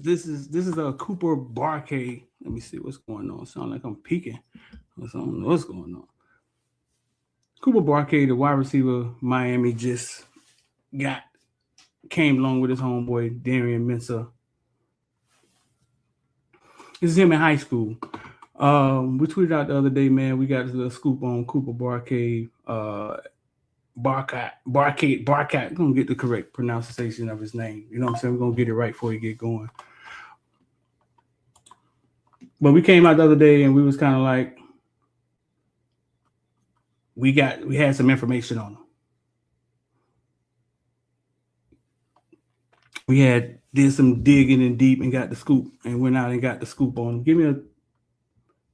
is a Cooper Barkate. Let me see what's going on. Sound like I'm peeking. I don't know what's going on. Cooper Barkate, the wide receiver, Miami just came along with his homeboy Darian Mensah. This is him in high school. We tweeted out the other day, man. We got a scoop on Cooper Barkate. Barkate. We're gonna get the correct pronunciation of his name. You know what I'm saying? We're gonna get it right before we get going. But we came out the other day and we was kind of like, we had some information on him. We did some digging in deep and got the scoop and went out and got the scoop on him. Give me a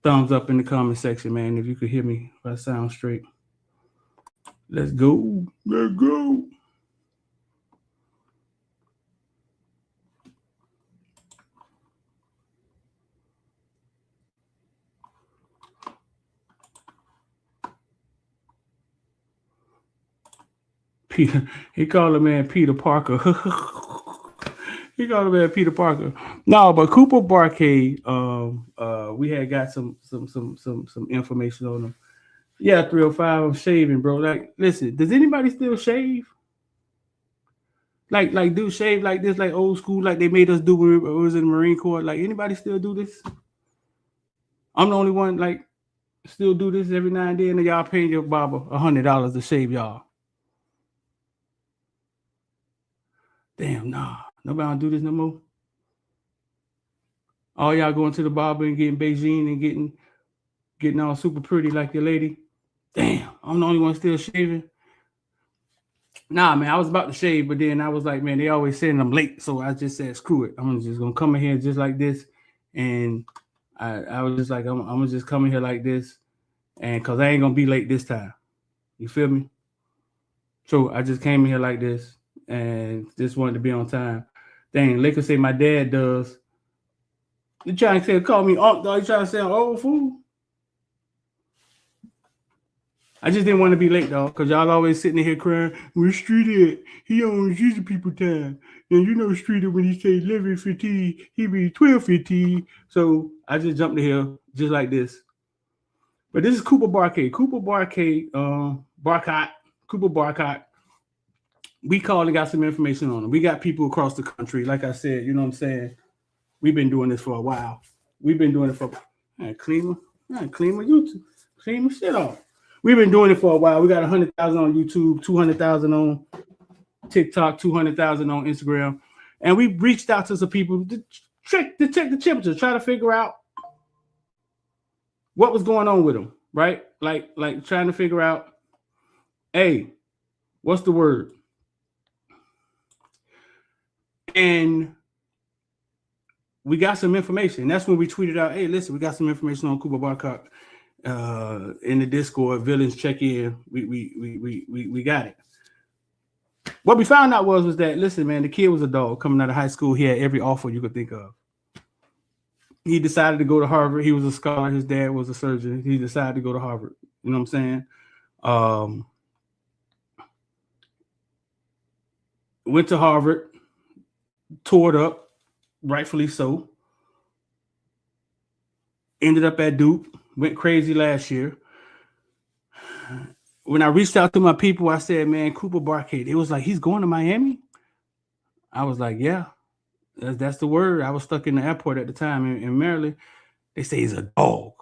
thumbs up in the comment section, man, if you could hear me, if I sound straight. Let's go. Let's go. Peter, he called him man Peter Parker. He called him man Peter Parker. No, but Cooper Barkate, we had got some information on him. Yeah, 305. I'm shaving, bro. Like, listen, does anybody still shave? Like do shave like this, like old school, like they made us do when we was in the Marine Corps? Like, anybody still do this? I'm the only one like still do this every now and then, and y'all paying your barber $100 to shave y'all. Damn, nah. Nobody don't do this no more. All y'all going to the barber and getting Beijing and getting all super pretty like your lady. Damn, I'm the only one still shaving. Nah, man, I was about to shave, but then I was like, man, they always saying I'm late, so I just said, screw it. I'm just gonna come in here just like this, and I was just like, I'm gonna just come in here like this, and cause I ain't gonna be late this time. You feel me? So I just came in here like this, and just wanted to be on time. Dang, Lakers say my dad does. You trying to call me uncle, dog? You trying to say I'm old fool? I just didn't want to be late, dog, because y'all always sitting in here crying, where Street at? He owns usually people time. And you know Street, when he say 11:15, he be 12:15. So I just jumped in here just like this. But this is Cooper Barkate. Cooper Barkate, Cooper Barkate. We called and got some information on him. We got people across the country. Like I said, you know what I'm saying? We've been doing this for a while. We've been doing it for clean my YouTube. Clean my shit off. We've been doing it for a while. We got 100,000 on YouTube, 200,000 on TikTok, 200,000 on Instagram. And we reached out to some people to check the temperature, try to figure out what was going on with them, right? Like trying to figure out, hey, what's the word? And we got some information. That's when we tweeted out, hey, listen, we got some information on Cooper Barkate in the Discord. Villains check in. We got it. What we found out was that, listen, man, the kid was a dog coming out of high school. He had every offer you could think of. He decided to go to Harvard. He was a scholar. His dad was a surgeon. He decided to go to Harvard. You know what I'm saying? Went to Harvard, tore it up, rightfully so. Ended up at Duke, went crazy last year. When I reached out to my people, I said, man, Cooper Barkate. It was like, he's going to Miami? I was like, yeah, that's the word. I was stuck in the airport at the time in Maryland. They say he's a dog.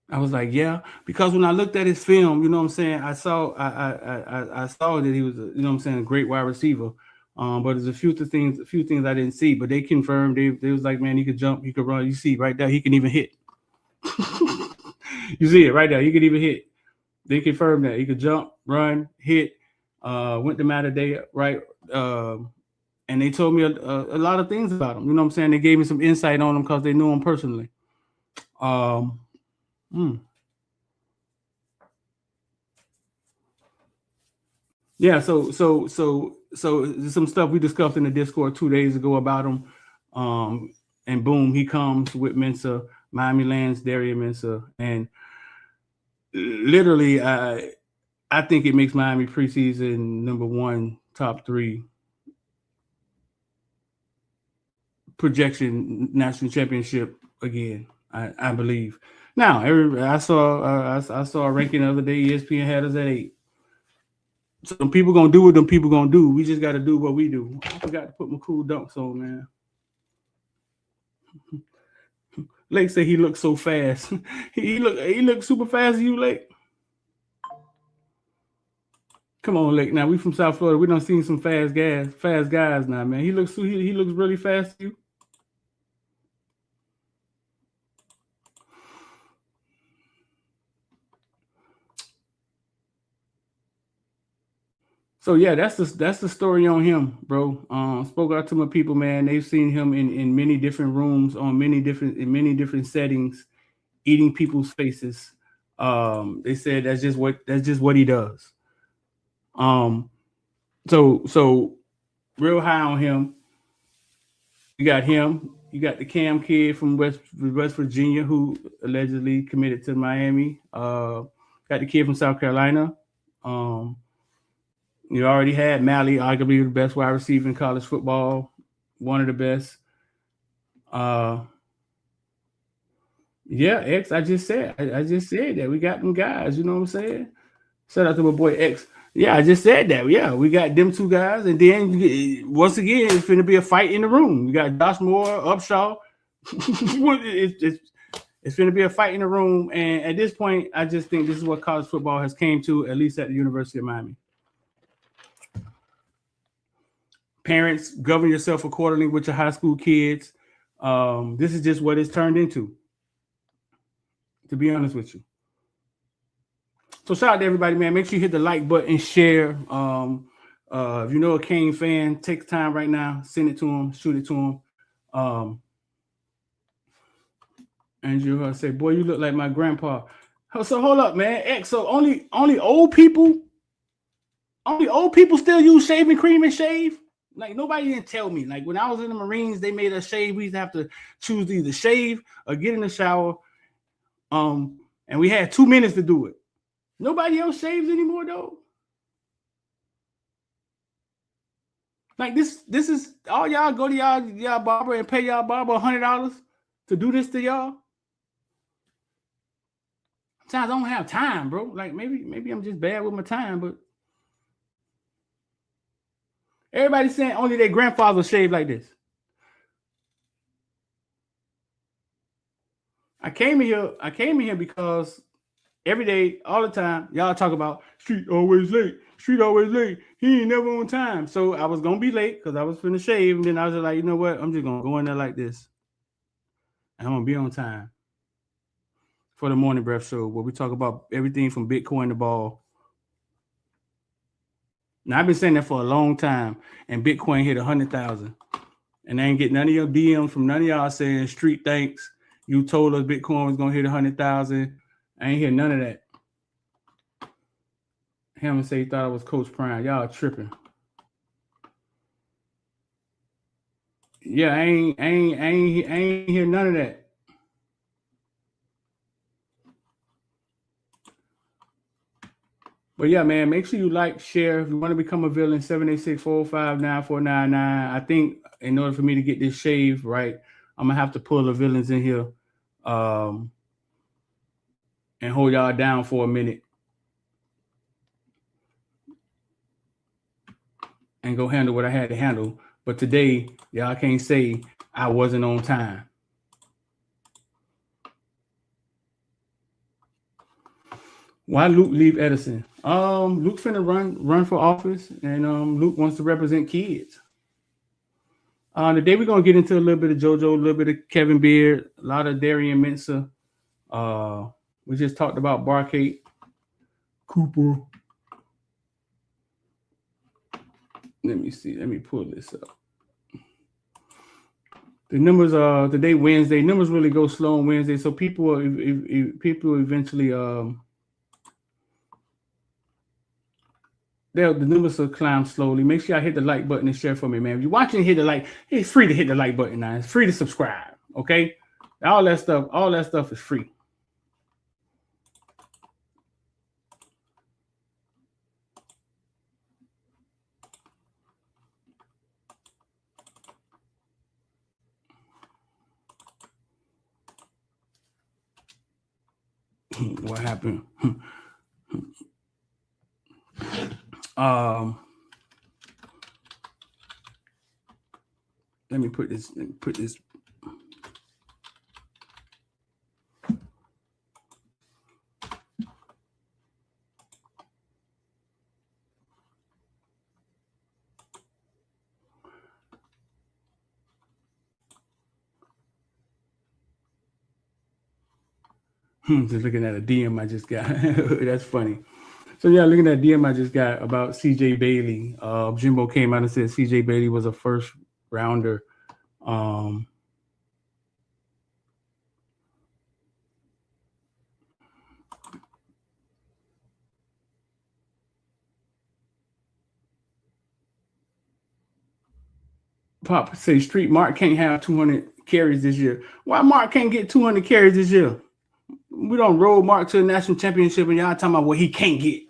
I was like, yeah, because when I looked at his film, you know what I'm saying, I saw that he was, you know what I'm saying, a great wide receiver. But there's a few things I didn't see, but they confirmed. They was like, man, he could jump, he could run. You see right there, he can even hit. You see it right there, he could even hit. They confirmed that he could jump, run, hit. Went to Mater Day, right? And they told me a lot of things about him. You know what I'm saying? They gave me some insight on him because they knew him personally. Yeah, so some stuff we discussed in the Discord 2 days ago about him. And boom, he comes with Mensah, Miami lands Darian Mensah, and literally I think it makes Miami preseason number 1 top 3 projection national championship again. I believe. Now, I saw a ranking the other day. ESPN had us at 8. Some people gonna do what them people gonna do. We just got to do what we do. I forgot to put my cool dunks on, man. Lake said he looks so fast. he look super fast. You, Lake? Come on, Lake. Now we from South Florida. We done seen some fast guys now, man. He looks really fast to you. So yeah, that's the story on him, bro. Spoke out to my people, man. They've seen him in many different rooms, in many different settings, eating people's faces. They said that's just what he does. So real high on him. You got him. You got the Cam kid from West Virginia who allegedly committed to Miami. Got the kid from South Carolina. You already had Malley, arguably the best wide receiver in college football, one of the best. Yeah, X. I just said that we got them guys. You know what I'm saying? Shout out to my boy X. Yeah, I just said that. Yeah, we got them 2 guys, and then once again, it's going to be a fight in the room. We got Josh Moore, Upshaw. It's going to be a fight in the room, and at this point, I just think this is what college football has came to, at least at the University of Miami. Parents, govern yourself accordingly with your high school kids. This is just what it's turned into, to be honest with you. So shout out to everybody, man. Make sure you hit the like button, share. If you know a Kane fan, take time right now, send it to him, shoot it to him. And you say, boy, you look like my grandpa. So hold up, man. X, so only old people still use shaving cream and shave? Like, nobody didn't tell me. Like, when I was in the Marines, they made us shave. We used to have to choose to either shave or get in the shower. And we had 2 minutes to do it. Nobody else shaves anymore, though. Like, this is all y'all go to y'all barber and pay y'all barber $100 to do this to y'all. Sometimes I don't have time, bro. Like, maybe I'm just bad with my time, but everybody's saying only their grandfathers shave like this. I came in here because every day, all the time, y'all talk about Street always late. Street always late. He ain't never on time. So I was gonna be late because I was finna shave, and then I was just like, you know what? I'm just gonna go in there like this, and I'm gonna be on time for the Morning Breath Show, where we talk about everything from Bitcoin to ball. Now, I've been saying that for a long time, and Bitcoin hit 100,000. And I ain't get none of your DMs from none of y'all saying, Street, thanks. You told us Bitcoin was going to hit 100,000. I ain't hear none of that. Him say he thought I was Coach Prime. Y'all tripping. Yeah, I ain't hear none of that. But yeah, man, make sure you like, share. If you want to become a villain, 786-405-9499. I think in order for me to get this shave right, I'm gonna have to pull the villains in here and hold y'all down for a minute and go handle what I had to handle. But today, y'all can't say I wasn't on time. Why Luke leave Edison? Luke's finna run for office, and Luke wants to represent kids. Today we're gonna get into a little bit of JoJo, a little bit of Kevin Beard, a lot of Darian Mensah. We just talked about Barkate, Cooper. Let me see. Let me pull this up. The numbers today Wednesday. Numbers really go slow on Wednesday, so people eventually the numbers will climb slowly. Make sure y'all hit the like button and share for me, man. If you're watching, hit the like. It's free to hit the like button now. It's free to subscribe. Okay, all that stuff is free. What happened? Let me put this. Just looking at a DM I just got. That's funny. So yeah, looking at DM I just got about CJ Bailey. Jimbo came out and said CJ Bailey was a first rounder. Pop say Street Mark can't have 200 carries this year. Why Mark can't get 200 carries this year? We don't roll Mark to the national championship and y'all talking about what he can't get.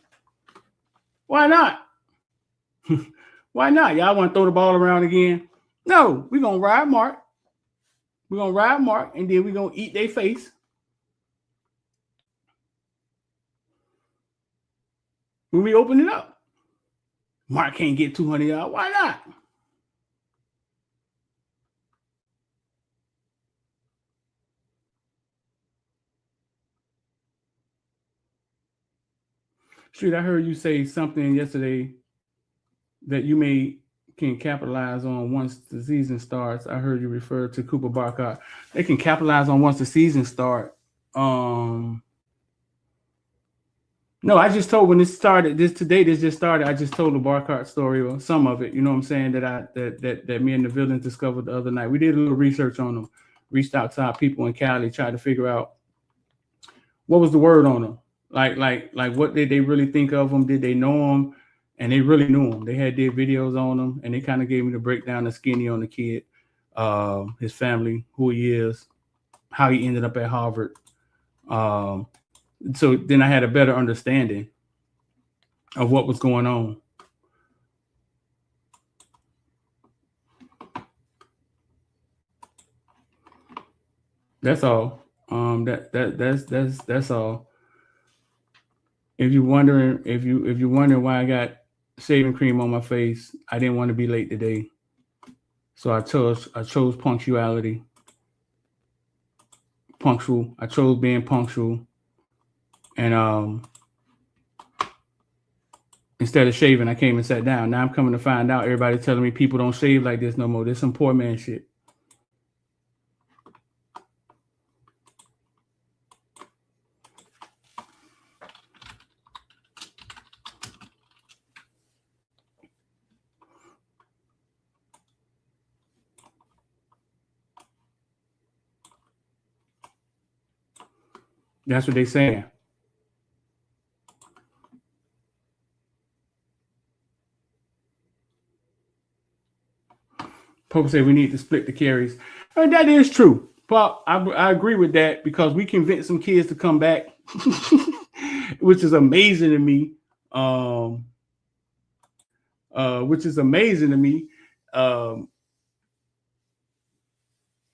Why not? Why not? Y'all want to throw the ball around again? No, we're going to ride Mark. We're going to ride Mark, and then we're going to eat their face. When we open it up, Mark can't get 200 yards. Why not? Street, I heard you say something yesterday that you can capitalize on once the season starts. I heard you refer to Cooper Barkate. They can capitalize on once the season starts. No, I just told when this started. This just started. I just told the Barkate story or some of it. You know what I'm saying? That me and the villains discovered the other night. We did a little research on them. Reached out to our people in Cali, tried to figure out what was the word on them. Like what did they really think of them? Did they know them? And they really knew him. They had their videos on them, and they kind of gave me the breakdown of skinny on the kid, his family, who he is, how he ended up at Harvard. So then I had a better understanding of what was going on. That's all. That's all. If you're wondering why I got shaving cream on my face, I didn't want to be late today, so I chose punctuality. Punctual. I chose being punctual, and instead of shaving, I came and sat down. Now I'm coming to find out everybody's telling me people don't shave like this no more. There's some poor man shit. That's what they're saying. Pope said we need to split the carries. And that is true. Pop, I agree with that because we convinced some kids to come back, which is amazing to me. Which is amazing to me.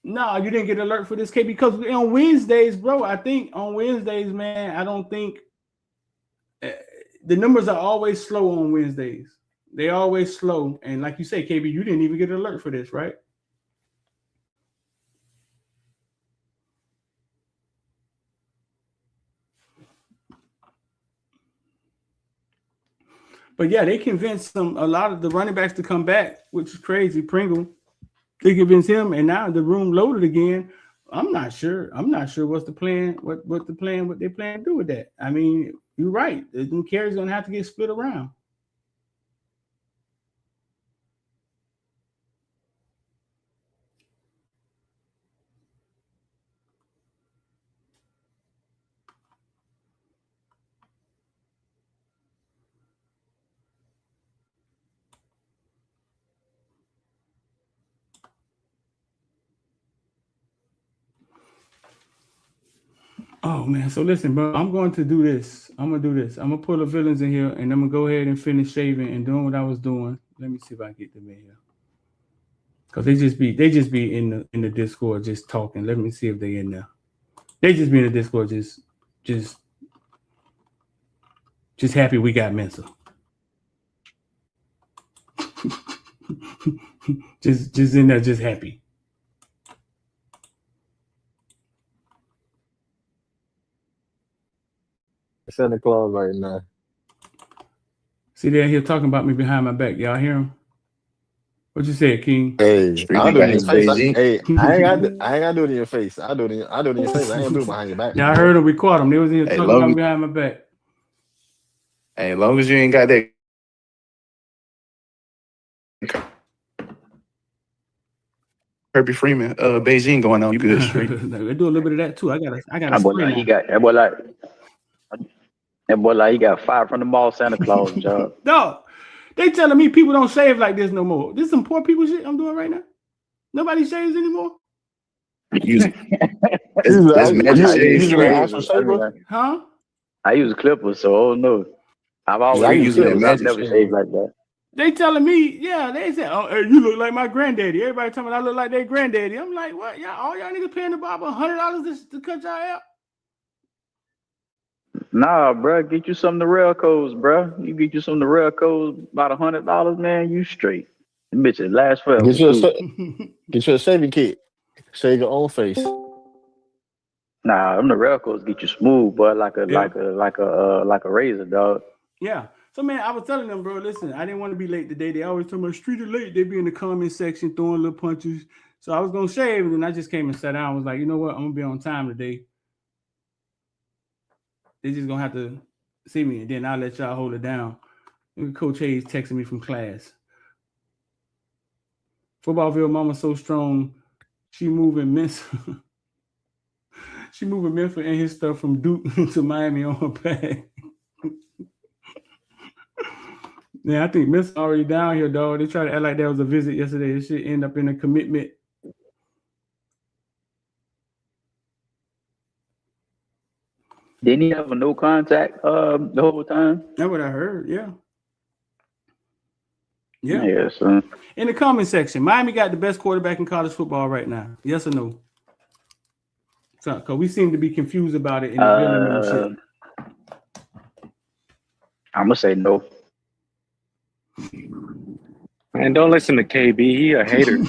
No, you didn't get an alert for this, K, because on Wednesdays, bro, I think on Wednesdays, man, I don't think the numbers are always slow on Wednesdays. They always slow. And like you say, KB, you didn't even get an alert for this, right? But yeah, they convinced a lot of the running backs to come back, which is crazy. Pringle, they convinced him, and now the room loaded again. I'm not sure what's the plan, what they plan to do with that. I mean, you're right. The carries gonna have to get split around. Oh man, so listen, bro. I'm going to do this. I'm gonna pull the villains in here, and I'm gonna go ahead and finish shaving and doing what I was doing. Let me see if I can get them in here, cause they just be in the Discord just talking. Let me see if they in there. They just be in the Discord just Just happy we got Mensah. just in there, just happy. Santa Claus right now. See, they're here talking about me behind my back. Y'all hear him? What you say, King? Hey, Street I'll do it got in his your face. Beijing. Hey, I ain't got to do it in your face. I'll do it in your face. I ain't gonna do it behind your back. Yeah, I heard them. We caught them. They was in here Hey, talking about me behind my back. Hey, as long as you ain't got that Kirby Freeman, Beijing going on, you good straight. They do a little bit of that too. I got That boy like he got he got fired from the mall Santa Claus job. No, they telling me people don't shave like this no more. This is some poor people shit I'm doing right now. Nobody shaves anymore. That's magic shave straight. Huh? I use clippers, so oh no. I've always used clippers. I've never shaved like that. They telling me, yeah, they said, oh, hey, you look like my granddaddy. Everybody telling me I look like their granddaddy. I'm like, what? Y'all, all y'all niggas paying the barber $100 to cut y'all out? Nah, bro, get you some of the rail codes, bro. You get you some of the rail codes, about $100, man. You straight. Them bitches last forever. Get you a shaving kit. Shave your own face. Nah, them the rail codes get you smooth, but like a razor, dog. Yeah. So man, I was telling them, bro, listen, I didn't want to be late today. They always tell me street is late. They be in the comment section throwing little punches. So I was gonna shave, and then I just came and sat down. I was like, you know what? I'm gonna be on time today. They just gonna have to see me, and then I'll let y'all hold it down. And Coach Hayes texting me from class. Footballville mama so strong, she moving Mensah. She moving Mensah and his stuff from Duke to Miami on her back. Yeah, I think Mensah already down here, dog. They tried to act like that was a visit yesterday. This shit end up in a commitment. Didn't he have a no contact the whole time? That's what I heard, yeah. Yeah. Yeah, son. In the comment section, Miami got the best quarterback in college football right now. Yes or no? So, because we seem to be confused about it in the membership. I'm gonna say no. Man, don't listen to KB. He a hater.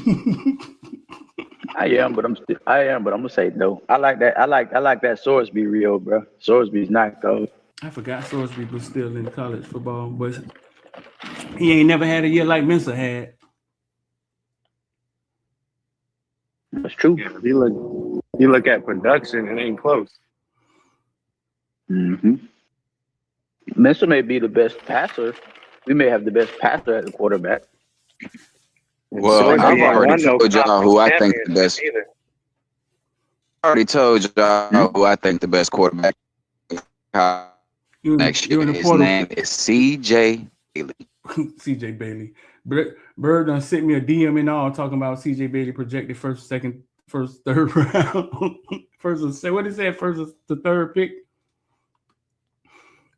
I am, but I'm gonna say no. I like that. I like that Sorsby real, bro. Sorsby's not though. I forgot Sorsby was still in college football, but he ain't never had a year like Mensah had. That's true. Yeah, you look at production, it ain't close. Mm-hmm. Mensah may be the best passer. We may have the best passer at the quarterback. Well, I've already told y'all who I think the best. I already told y'all who I think the best quarterback next year. His name is C.J. Bailey. C.J. Bailey. Bird done sent me a DM and all talking about C.J. Bailey projected first, second, first, third round. What did he say? First to third pick.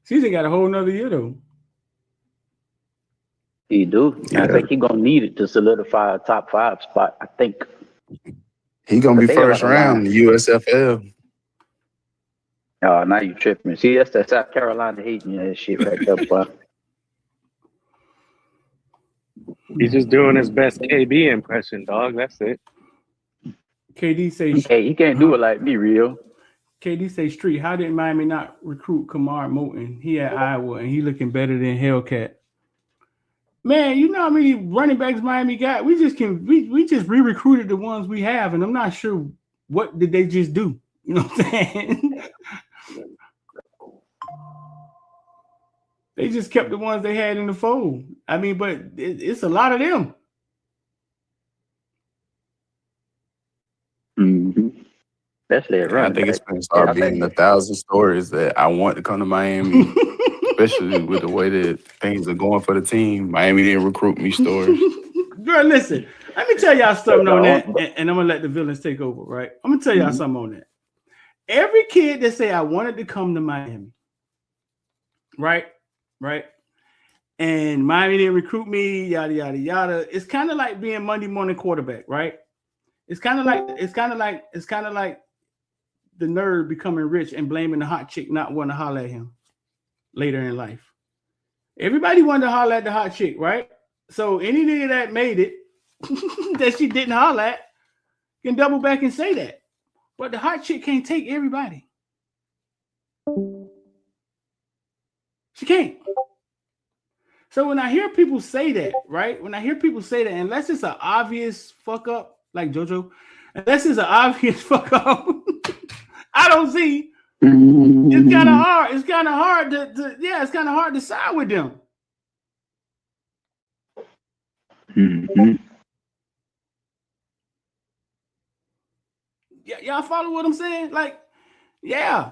C.J. got a whole nother year though. He do. Yeah. I think he's gonna need it to solidify a top 5 spot. I think he's gonna be first round in the USFL. Oh, now you tripping. See, that's that South Carolina hating that shit right there, boy. He's just doing his best KB impression, dog. That's it. KD say he can't do it like me, real. KD say street. How did Miami not recruit Kamar Moton? He at Iowa and he looking better than Hellcat. Man, you know how many running backs Miami got? We just re-recruited the ones we have, and I'm not sure what did they just do. You know what I'm saying? They just kept the ones they had in the fold. I mean, but it's a lot of them. Mm-hmm. That's their run. I think it's going to start being 1,000 stories that I want to come to Miami, especially with the way that things are going for the team. Miami didn't recruit me stories. Girl, listen, let me tell y'all something on that, and I'm going to let the villains take over, right? I'm going to tell y'all something on that. Every kid that say I wanted to come to Miami, right? And Miami didn't recruit me, yada, yada, yada. It's kind of like being Monday morning quarterback, right? It's kind of like the nerd becoming rich and blaming the hot chick not wanting to holler at him. later in life. Everybody wanted to holler at the hot chick, right? So any nigga that made it that she didn't holler at can double back and say that. But the hot chick can't take everybody. She can't. So when I hear people say that, right? When I hear people say that, unless it's an obvious fuck up, like JoJo, unless it's an obvious fuck up, I don't see. It's kind of hard. It's kind of hard it's kind of hard to side with them. Yeah, y'all follow what I'm saying? Like, yeah.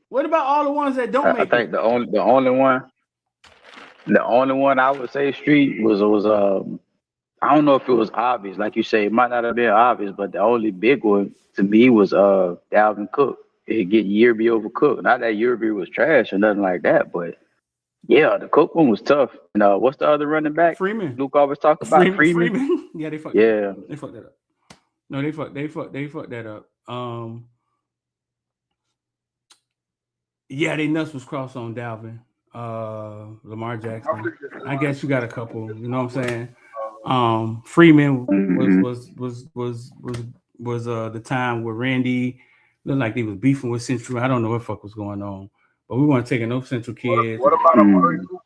What about all the ones that don't make I think it? the only one I would say street was I don't know if it was obvious, like you say, it might not have been obvious, but the only big one to me was Dalvin Cook. It get Yerby over Cook. Not that Yerby was trash or nothing like that, but yeah, the Cook one was tough. And what's the other running back? Freeman. Luke always talk about Freeman. Yeah, they fucked. Yeah, they fucked that up. No, they fucked that up. Yeah, they nuts was crossed on Dalvin. Lamar Jackson. I guess you got a couple. You know what I'm saying? Freeman was the time where Randy looked like they was beefing with Central. I don't know what the fuck was going on, but we weren't taking no Central kids. What about Amari Cooper?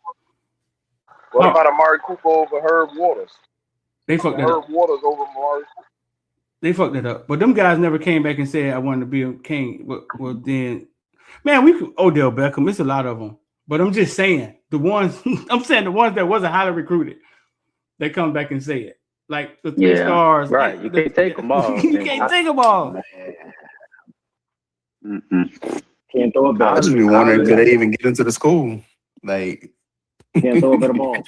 What about Amari Cooper over Herb Waters? They fucked that up. Herb Waters over Amari Cooper. They fucked that up. But them guys never came back and said I wanted to be a king. Well then, man, we could Odell Beckham. It's a lot of them. But I'm just saying the ones that wasn't highly recruited. They come back and say it. Like the 3 stars. Right. You can't take them all. You can't take them all. Can't throw a better. I just be wondering, could they even get into the school? Like, can't throw a better ball.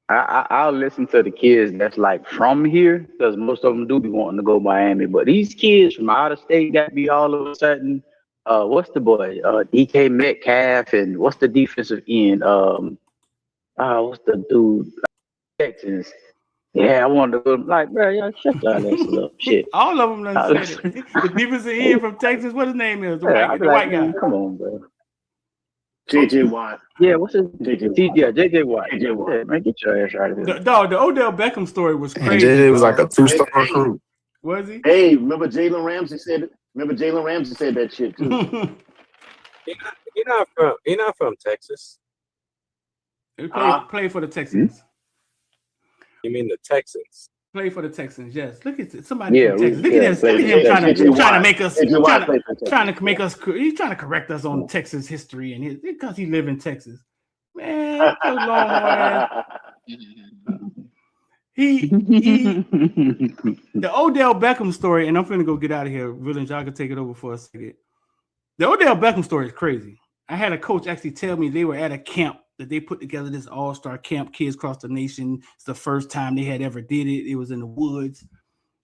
I'll listen to the kids that's like from here, because most of them do be wanting to go Miami. But these kids from out of state got to be all of a sudden, what's the boy? DK Metcalf, and what's the defensive end? What's the dude? Texans. Yeah, I wanted to go. Like, bro, y'all shut your ass up. Shit. All of them done said it. The defensive end from Texas, what his name is? The white guy. Come on, bro. JJ Watt. Yeah, what's his JJ Watt. JJ Watt. Yeah, man, get your ass out of here. The Odell Beckham story was crazy. JJ was like a 2-star recruit. Was he? Hey, remember Jalen Ramsey said that shit too. He's not from Texas. He played for the Texans. You mean the Texans? Play for the Texans, yes. Look at somebody. Yeah, from Texas. Look at him trying to make us. He's trying to correct us on Texas history, and because he live in Texas, man. So long, man. The Odell Beckham story, and I'm finna go get out of here. Villain, y'all can take it over for a second. The Odell Beckham story is crazy. I had a coach actually tell me they were at a camp that they put together this all-star camp, kids across the nation. It's the first time they had ever did it. It was in the woods.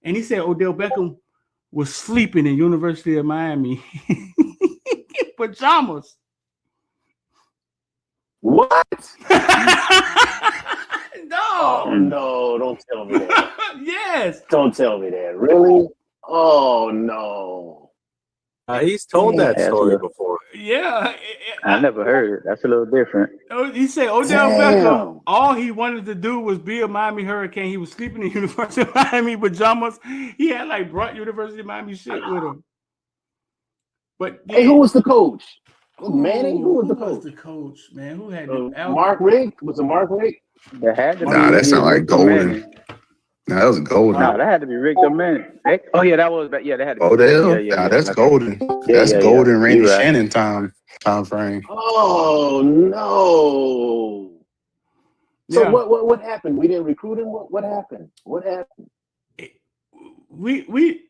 And he said Odell Beckham was sleeping in University of Miami in pajamas. What? No. Oh, no, don't tell me that. Yes. Don't tell me that. Really? Oh, no. He's told that story before. Yeah. I never heard it. That's a little different. He said Odell Beckham, all he wanted to do was be a Miami Hurricane. He was sleeping in University of Miami pajamas. He had like brought University of Miami shit with him. But hey, who was the coach? Manning? Who was the coach? Was the coach, man? Who had Mark Rick? Was it Mark Rick? That had to be. Nah, that sound like Golden. Nah, that was Golden. No, that had to be Rick Manning. Oh yeah, that was. Yeah, that had to be. Odell? Yeah, that's Golden. That's Golden. Randy Shannon time frame. Oh no! So what happened? We didn't recruit him. What happened? What happened?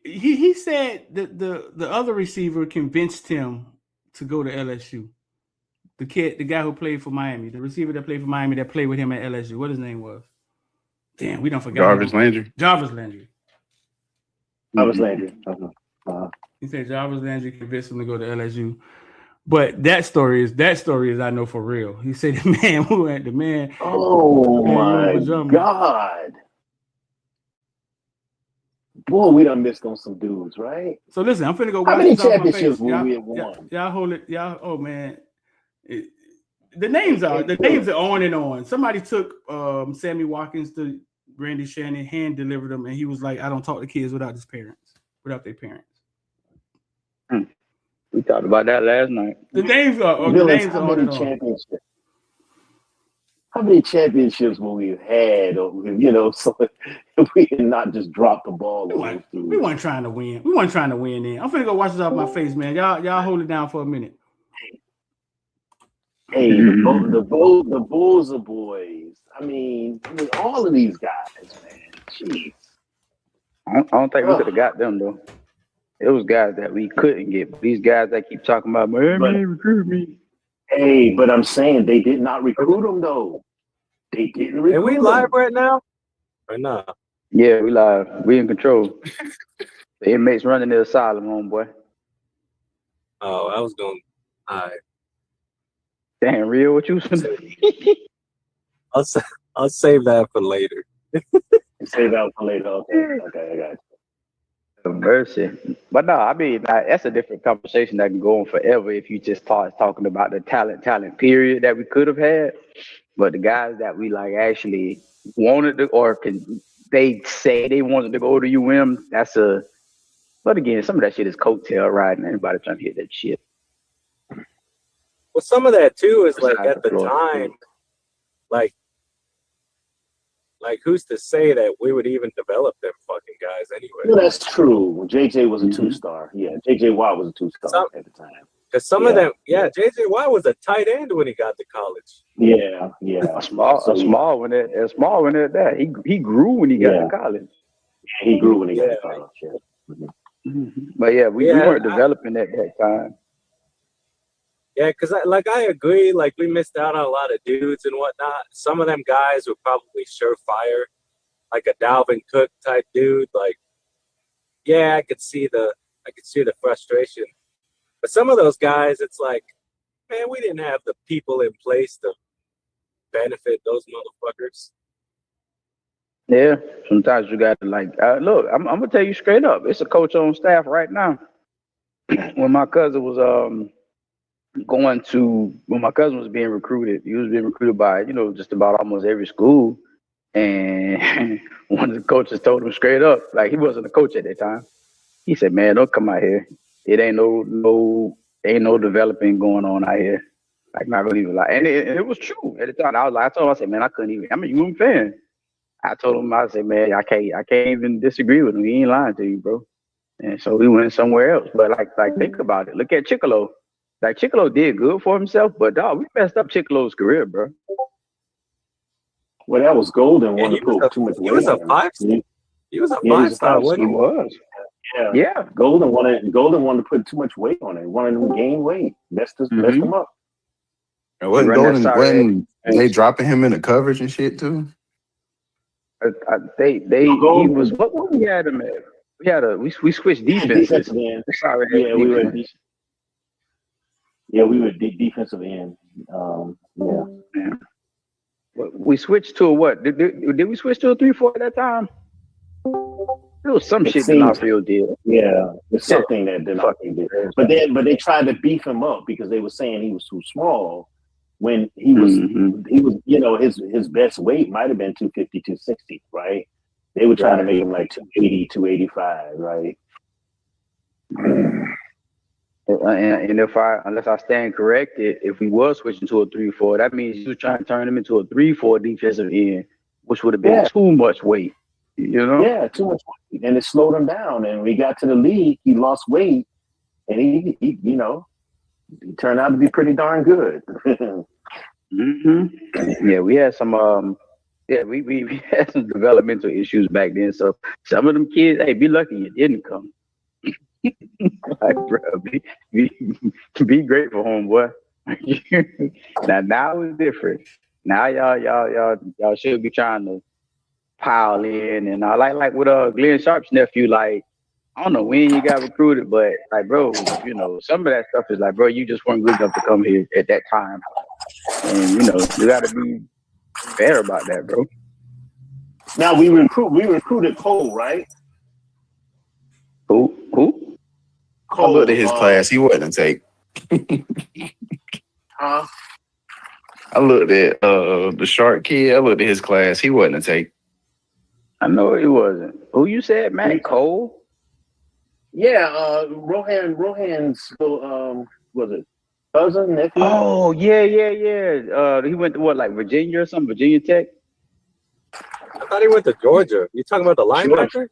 He said that the other receiver convinced him to go to LSU. The guy who played for Miami, the receiver that played for Miami that played with him at LSU. What his name was? Damn, we don't forget. Jarvis Landry. Jarvis Landry. He said Jarvis Landry convinced him to go to LSU. But that story is I know for real. He said the man who had the man. Oh my God. Boy, we done missed on some dudes, right? So listen, I'm finna go How watch many this off my face. championships will we have won? Y'all hold it. Y'all, oh man. The names are on and on. Somebody took Sammy Watkins to Randy Shannon, hand delivered them, and he was like, I don't talk to kids without their parents. We talked about that last night. The names are on and on. How many championships will we have had, or so if we had not just dropped the ball? We weren't trying to win. We weren't trying to win. Then I'm finna go watch this off my face, man. Y'all hold it down for a minute. Hey, the Bulls are boys. I mean, all of these guys, man. Jeez. I don't think we could have got them though. It was guys that we couldn't get. These guys that keep talking about Miami recruit me. Hey, but I'm saying they did not recruit them though. They didn't recruit. Are we live right now? Or not? Yeah, we live. We in control. The inmates running the asylum, homeboy. Oh, I was going. All right. Damn, real? What you was gonna say? I'll save that for later. Save that for later. Okay, I got you. Mercy. But no, I mean, that's a different conversation that can go on forever if you just start talking about the talent period that we could have had. But the guys that we like actually wanted to, or they say they wanted to go to UM, but again, some of that shit is coattail riding. Anybody trying to hit that shit. Well, some of that too is like at the time, like who's to say that we would even develop them fucking guys anyway? Well, that's true. JJ was a 2-star. Yeah, JJ Watt was a 2-star at the time. Because some of them, JJ Watt was a tight end when he got to college. Yeah. A small one at that. He grew when he got to college. Yeah, he grew when he got to college. Yeah. But yeah, we weren't developing at that time. Yeah, because I agree. Like we missed out on a lot of dudes and whatnot. Some of them guys were probably surefire, like a Dalvin Cook type dude. Like, yeah, I could see the frustration. But some of those guys, it's like, man, we didn't have the people in place to benefit those motherfuckers. Yeah, sometimes you got to look. I'm gonna tell you straight up. It's a coach on staff right now. When my cousin was when my cousin was being recruited, he was being recruited by just about almost every school, and one of the coaches told him straight up, like he wasn't a coach at that time. He said, "Man, don't come out here. It ain't no developing going on out here. Like, not gonna even lie." And it was true at the time. I told him, I said, "Man, I couldn't even. I'm a UM fan." I told him, I said, "Man, I can't even disagree with him. He ain't lying to you, bro." And so we went somewhere else. But like think about it. Look at Chicolo. Like Chicolo did good for himself, but dog, we messed up Chicolo's career, bro. Well, that was Golden wanted to put too much weight. He was a 5-star. He was a 5-star. He was. Yeah. Golden wanted to put too much weight on it. He wanted him to gain weight. Messed him up. And wasn't Golden when they dropping him in the coverage and shit too? He was what we had him at. We switched defenses. We were defensive end. We switched to a what? Did we switch to a 3-4 at that time? There was some shit D'Onofrio did. Yeah, it's something that D'Onofrio did. But they tried to beef him up because they were saying he was too small. When he was, his best weight might have been 250, 260, right? They were trying to make him like 280, 285, right? And unless I stand corrected, if we was switching to a 3-4, that means you was trying to turn him into a 3-4 defensive end, which would have been too much weight, Yeah, too much weight, and it slowed him down. And when he got to the league, he lost weight, and he turned out to be pretty darn good. Yeah, we had some. We had some developmental issues back then. So some of them kids, hey, be lucky you didn't come. Like, bro, be grateful, homeboy. Now it's different. Now y'all should be trying to pile in, and like with Glenn Sharp's nephew, like, I don't know when you got recruited, but like, bro, some of that stuff is like, bro, you just weren't good enough to come here at that time, and you got to be fair about that, bro. Now we recruited Cole, right? Who? I looked at his class. He wasn't a take. Huh? I looked at the shark kid. I looked at his class. He wasn't a take. I know he wasn't. Who you said, Matt Cole? Yeah, Rohan's was it cousin, nephew? Oh, yeah. He went to what, like Virginia or something? Virginia Tech? I thought he went to Georgia. You talking about the linebacker?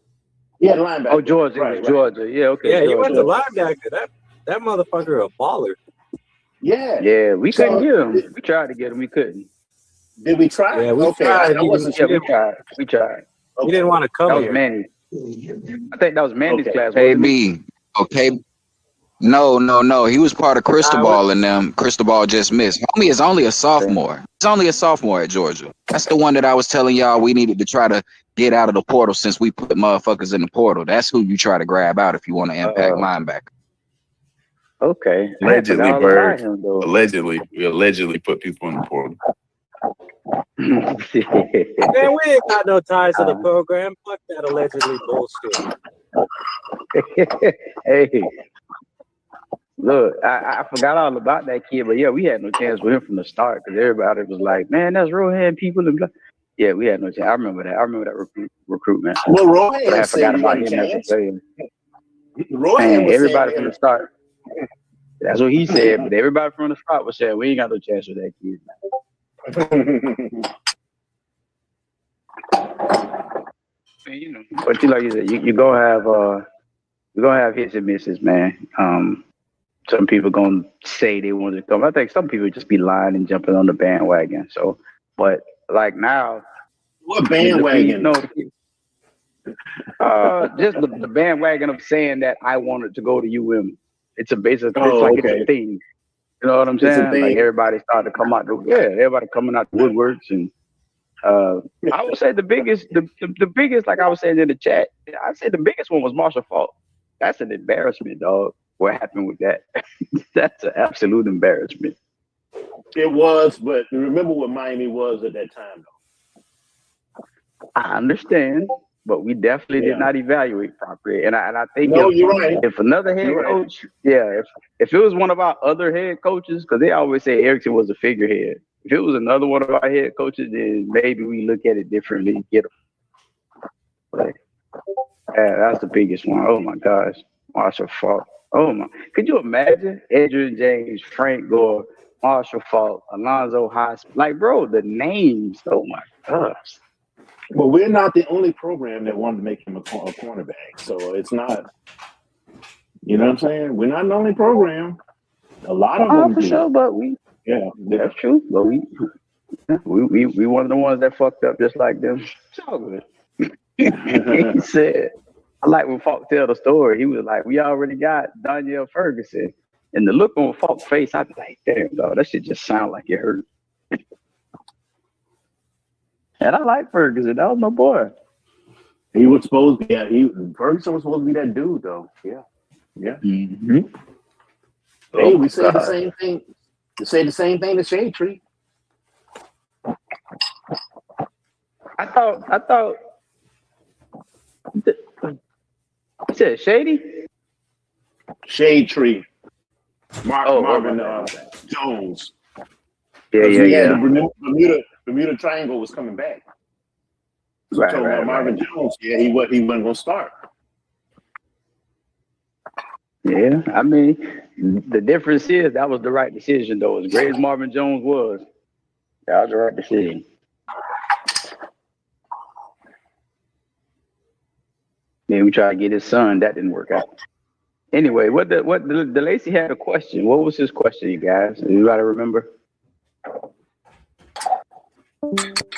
Yeah, linebacker. Oh, Georgia. Right. Georgia. Yeah, okay. Yeah, he Georgia. went to linebacker. That motherfucker a baller. Yeah. Yeah, we couldn't get him. We tried to get him. We couldn't. Did we try? Yeah, we okay. tried. I wasn't Yeah, sure. we tried. He didn't want to come That was here. Manny. I think that was Manny's class. wasn't it? KB. Okay. No. He was part of Cristobal and them. Cristobal just missed. Homie is only a sophomore. He's only a sophomore at Georgia. That's the one that I was telling y'all we needed to try to get out of the portal since we put motherfuckers in the portal. That's who you try to grab out if you want to impact linebacker. Okay. Allegedly, Bird. Allegedly. We allegedly put people in the portal. Man, we ain't got no ties to the program. Fuck that allegedly bullshit. Hey, look, I forgot all about that kid, but yeah, we had no chance with him from the start because everybody was like, "Man, that's Rohan people." And blah. Yeah, we had no chance. I remember that. Recruitment. Well, Rohan But I said forgot you about had him a as a chance. player. Rohan Man, was everybody saying from the start. That's what he said, but everybody from the start was saying we ain't got no chance with that kid. You know, but like you said, you're gonna have hits and misses, man. Some people gonna say they want to come. I think some people just be lying and jumping on the bandwagon. So, but like now, What bandwagon? Just the bandwagon of saying that I wanted to go to UM. It's a basic. It's like it's a thing. You know what I'm It's a saying? thing. Like everybody started to come out. Everybody coming out the woodworks, and I would say the biggest, like I was saying in the chat, I'd say the biggest one was Marshall Faulk. That's an embarrassment, dog. What happened with that? That's an absolute embarrassment. It was, but remember what Miami was at that time, though. I understand, but we definitely did not evaluate properly. And I think you're right. If another head coach, if it was one of our other head coaches, because they always say Erickson was a figurehead. If it was another one of our head coaches, then maybe we look at it differently. Get them. But, that's the biggest one. Oh my gosh, Marshall Faulk. Oh my! Could you imagine Adrian James, Frank Gore, Marshall Faulk, Alonzo Hosp? Like, bro, the names. Oh my gosh. Well, we're not the only program that wanted to make him a cornerback, so it's not. You know what I'm saying? We're not the only program. A lot of them for do. sure, but we. Yeah, that's true. But we one of the ones that fucked up just like them. It's all good. He said, I like when Falk tell the story. He was like, we already got Danielle Ferguson. And the look on Falk's face, I'd be like, damn, dog, that shit just sound like it hurt. And I like Ferguson. That was my boy. He was supposed to be. Ferguson was supposed to be that dude, though. Yeah. Mm-hmm. Hey, we say the same thing. We say the same thing to Shade Tree. I thought. You said Shady? Shade Tree. Marvin Jones. Yeah. The Bermuda Triangle was coming back. So Marvin Jones, he wasn't going to start. Yeah, I mean, the difference is that was the right decision, though. As great as Marvin Jones was, that was the right decision. Then we tried to get his son. That didn't work out. Anyway, the Lacey had a question. What was his question, you guys? Anybody remember?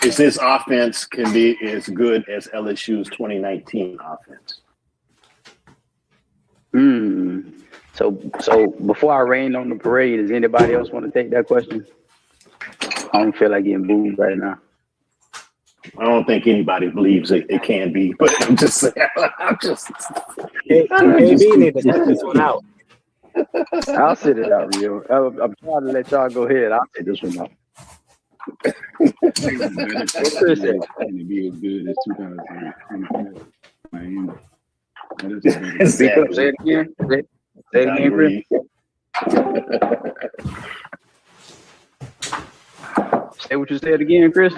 Is this offense can be as good as LSU's 2019 offense? So before I rain on the parade, does anybody else want to take that question? I don't feel like getting booed right now. I don't think anybody believes it can be, but I'm just saying. KB need to sit this one out. I'll sit it out, Rio. I'm trying to let y'all go ahead. I'll sit this one out. What Chris said? To be as good as 2025 Miami. Speak up. Say it again. Say it again, Chris. Say what you said again, Chris.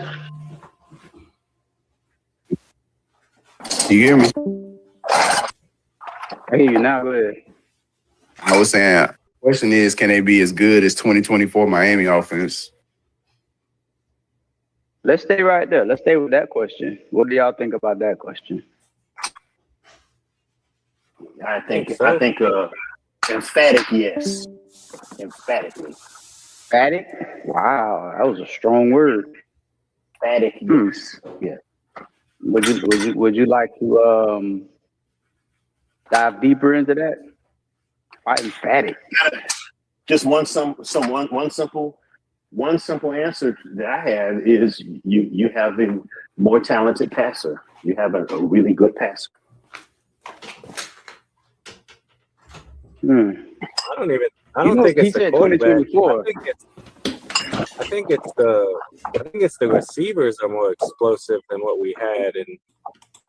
You hear me? I hear you now. Go ahead. I was saying, question is, can they be as good as 2024 Miami offense? Let's stay right there. Let's stay with that question. What do y'all think about that question? I think emphatic yes. Emphatically. Emphatic? Wow, that was a strong word. Emphatic yes. Yeah. Would you like to dive deeper into that? Why emphatic? Just one simple answer that I have is you have a more talented passer. You have a really good passer. I don't think it's the quarterback. 2024. I think it's the receivers are more explosive than what we had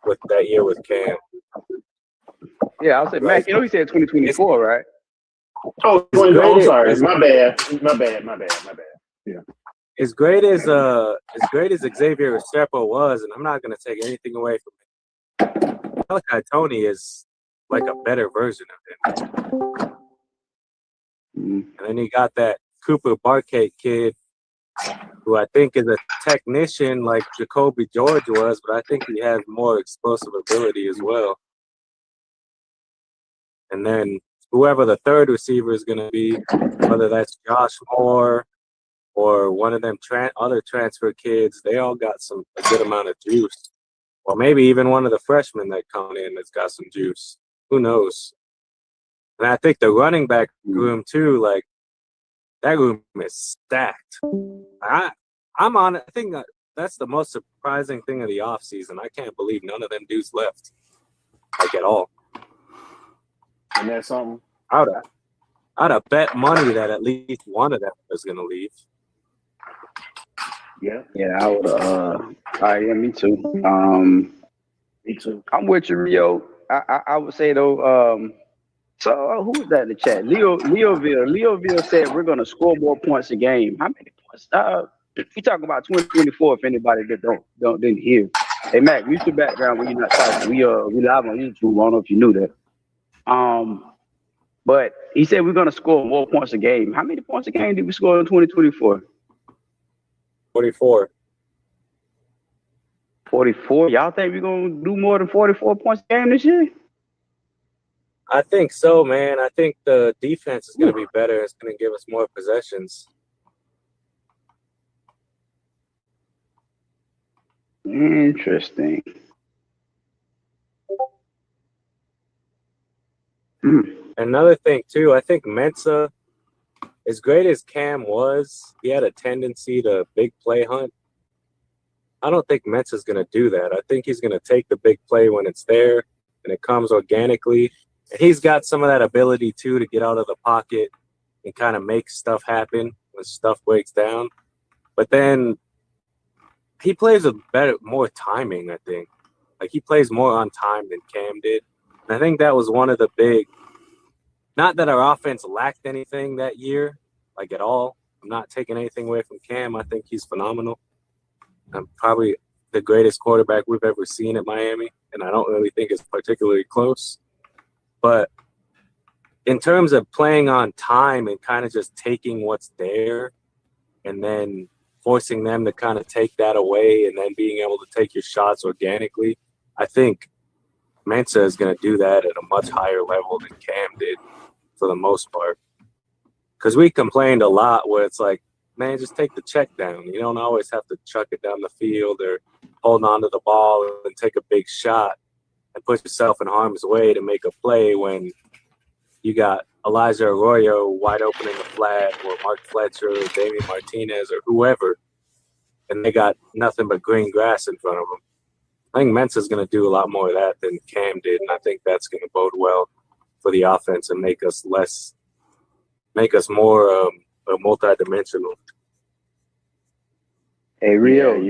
with that year with Cam. Yeah, I'll say, Mac, he said 2024, right? Oh, I'm sorry. My bad. Yeah. As great as Xavier Restrepo was, and I'm not going to take anything away from him, Malachi Tony is like a better version of him. And then you got that Cooper Barkate kid, who I think is a technician like Jacoby George was, but I think he has more explosive ability as well. And then whoever the third receiver is going to be, whether that's Josh Moore or one of them other transfer kids, they all got a good amount of juice. Or maybe even one of the freshmen that come in that's got some juice. Who knows? And I think the running back room too, like that room is stacked. I think that's the most surprising thing of the offseason. I can't believe none of them dudes left, like at all. And that's something. I'd have bet money that at least one of them was going to leave. Yeah, I would. Yeah, me too. Me too. I'm with you, Rio. I would say though. So who was that in the chat? Leoville said we're going to score more points a game. How many points? We talking about 2024. If anybody that didn't hear, hey Mac, mute your background when you're not talking. We live on YouTube. I don't know if you knew that. But he said we're going to score more points a game. How many points a game did we score in 2024? 44. 44? Y'all think we're going to do more than 44 points a game this year? I think so, man. I think the defense is going to be better. It's going to give us more possessions. Interesting. Another thing, too, I think Mensah, as great as Cam was, he had a tendency to big play hunt. I don't think Mensah's going to do that. I think he's going to take the big play when it's there and it comes organically. And he's got some of that ability, too, to get out of the pocket and kind of make stuff happen when stuff breaks down. But then he plays with more timing, I think. Like, he plays more on time than Cam did. And I think that was one of the big – not that our offense lacked anything that year, like at all. I'm not taking anything away from Cam. I think he's phenomenal. I'm probably the greatest quarterback we've ever seen at Miami, and I don't really think it's particularly close. But in terms of playing on time and kind of just taking what's there and then forcing them to kind of take that away and then being able to take your shots organically, I think Mensah is going to do that at a much higher level than Cam did for the most part. Because we complained a lot where it's like, man, just take the check down. You don't always have to chuck it down the field or hold on to the ball and take a big shot and put yourself in harm's way to make a play when you got Elijah Arroyo wide open in the flat or Mark Fletcher or Damian Martinez or whoever, and they got nothing but green grass in front of them. I think Mensah's going to do a lot more of that than Cam did, and I think that's going to bode well for the offense and make us more multi-dimensional. Hey, Rio,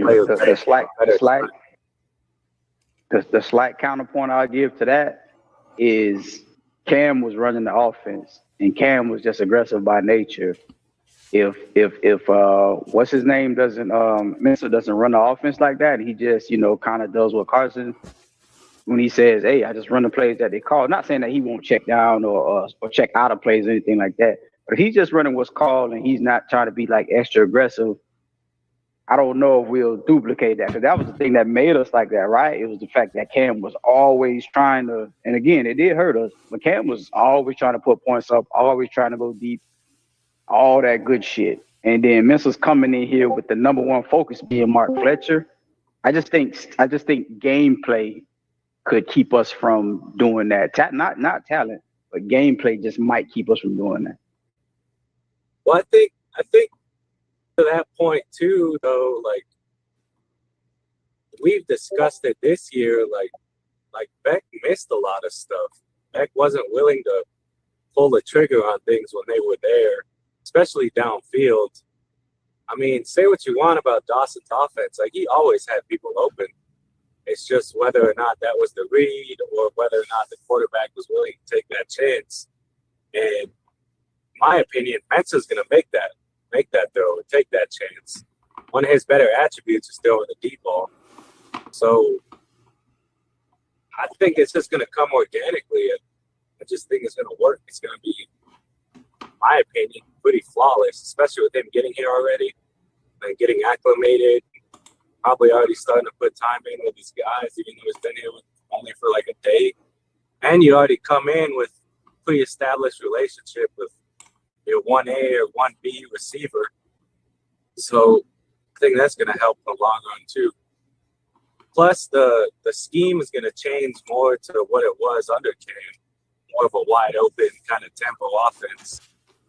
the slight counterpoint I'll give to that is Cam was running the offense, and Cam was just aggressive by nature. If what's his name doesn't Mensah doesn't run the offense like that, he just kind of does what Carson when he says, "Hey, I just run the plays that they call." Not saying that he won't check down or check out of plays or anything like that, but if he's just running what's called and he's not trying to be like extra aggressive, I don't know if we'll duplicate that, because that was the thing that made us like that, right? It was the fact that Cam was always trying to, and again, it did hurt us, but Cam was always trying to put points up, always trying to go deep, all that good shit. And then Mensah's coming in here with the number one focus being Mark Fletcher. I just think gameplay could keep us from doing that. Not talent, but gameplay just might keep us from doing that. Well, I think to that point too, though, like we've discussed it this year, like Beck missed a lot of stuff. Beck wasn't willing to pull the trigger on things when they were there, especially downfield. I mean, say what you want about Dawson's offense, like he always had people open. It's just whether or not that was the read or whether or not the quarterback was willing to take that chance. And in my opinion, Mensah's going to make that throw and take that chance. One of his better attributes is throwing the deep ball. So I think it's just going to come organically. I just think it's going to work. It's going to be, in my opinion, pretty flawless, especially with him getting here already and getting acclimated. Probably already starting to put time in with these guys, even though he's been here only for like a day. And you already come in with pre-established relationship with your 1A or 1B receiver. So I think that's going to help in the long run too. Plus the scheme is going to change more to what it was under Cam, more of a wide open kind of tempo offense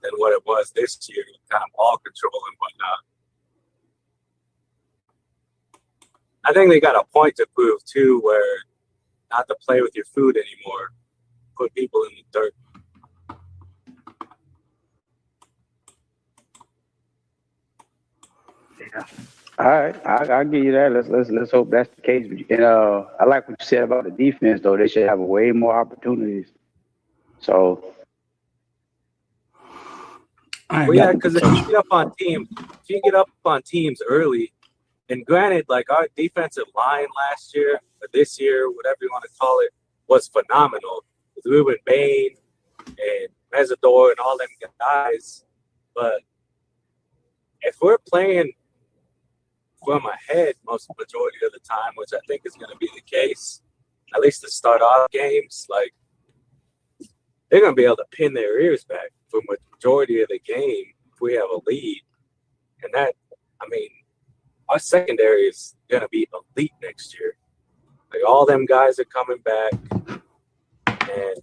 than what it was this year, kind of ball control and whatnot. I think they got a point to prove too, where not to play with your food anymore, put people in the dirt. Yeah. All right, I'll give you that. Let's hope that's the case. And I like what you said about the defense, though. They should have way more opportunities. So, well, yeah, because if you get up on teams early, and granted, like our defensive line last year or this year, whatever you want to call it, was phenomenal with Ruben Bain and Mesidor and all them guys. But if we're playing from ahead most majority of the time, which I think is going to be the case, at least to start off games, like they're going to be able to pin their ears back for majority of the game if we have a lead. And that, I mean, our secondary is going to be elite next year. Like all them guys are coming back, and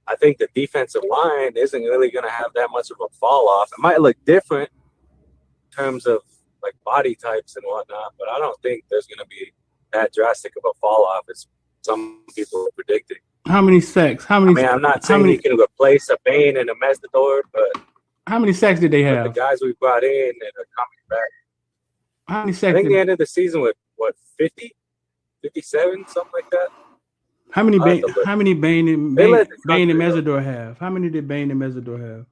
I think the defensive line isn't really going to have that much of a fall off. It might look different in terms of like body types and whatnot, but I don't think there's going to be that drastic of a fall off as some people are predicting. How many sacks? I'm not saying you can replace a Bain and a Mesidor, but how many sacks did they have? The guys we brought in and are coming back. How many sacks? I think they ended the season with 50, 57, something like that. How many Bain and Mesidor have? How many did Bain and Mesidor have?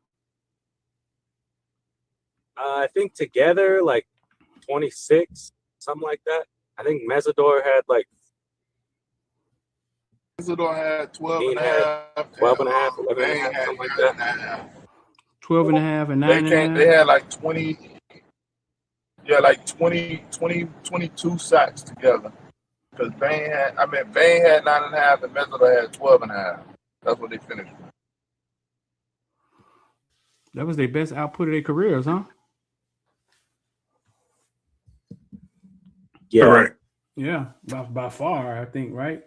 I think together like 26, something like that. I think Mesidor had like 12 and a half, 11 and a half, something like that. 12 and a half and 9 and a half. They had like 20. Yeah, like 22 sacks together. Because Bain had 9.5 and Mensah had 12.5. That's what they finished with. That was their best output of their careers, huh? Yeah. Correct. Yeah, by far, I think, right?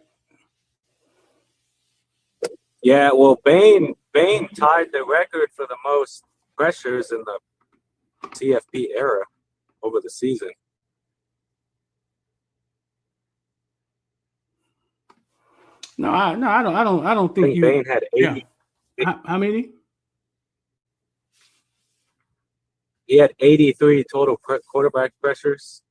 Yeah, well, Bain tied the record for the most pressures in the CFP era over the season. No, I don't think Bain had 80. Yeah. How many? He had 83 total quarterback pressures.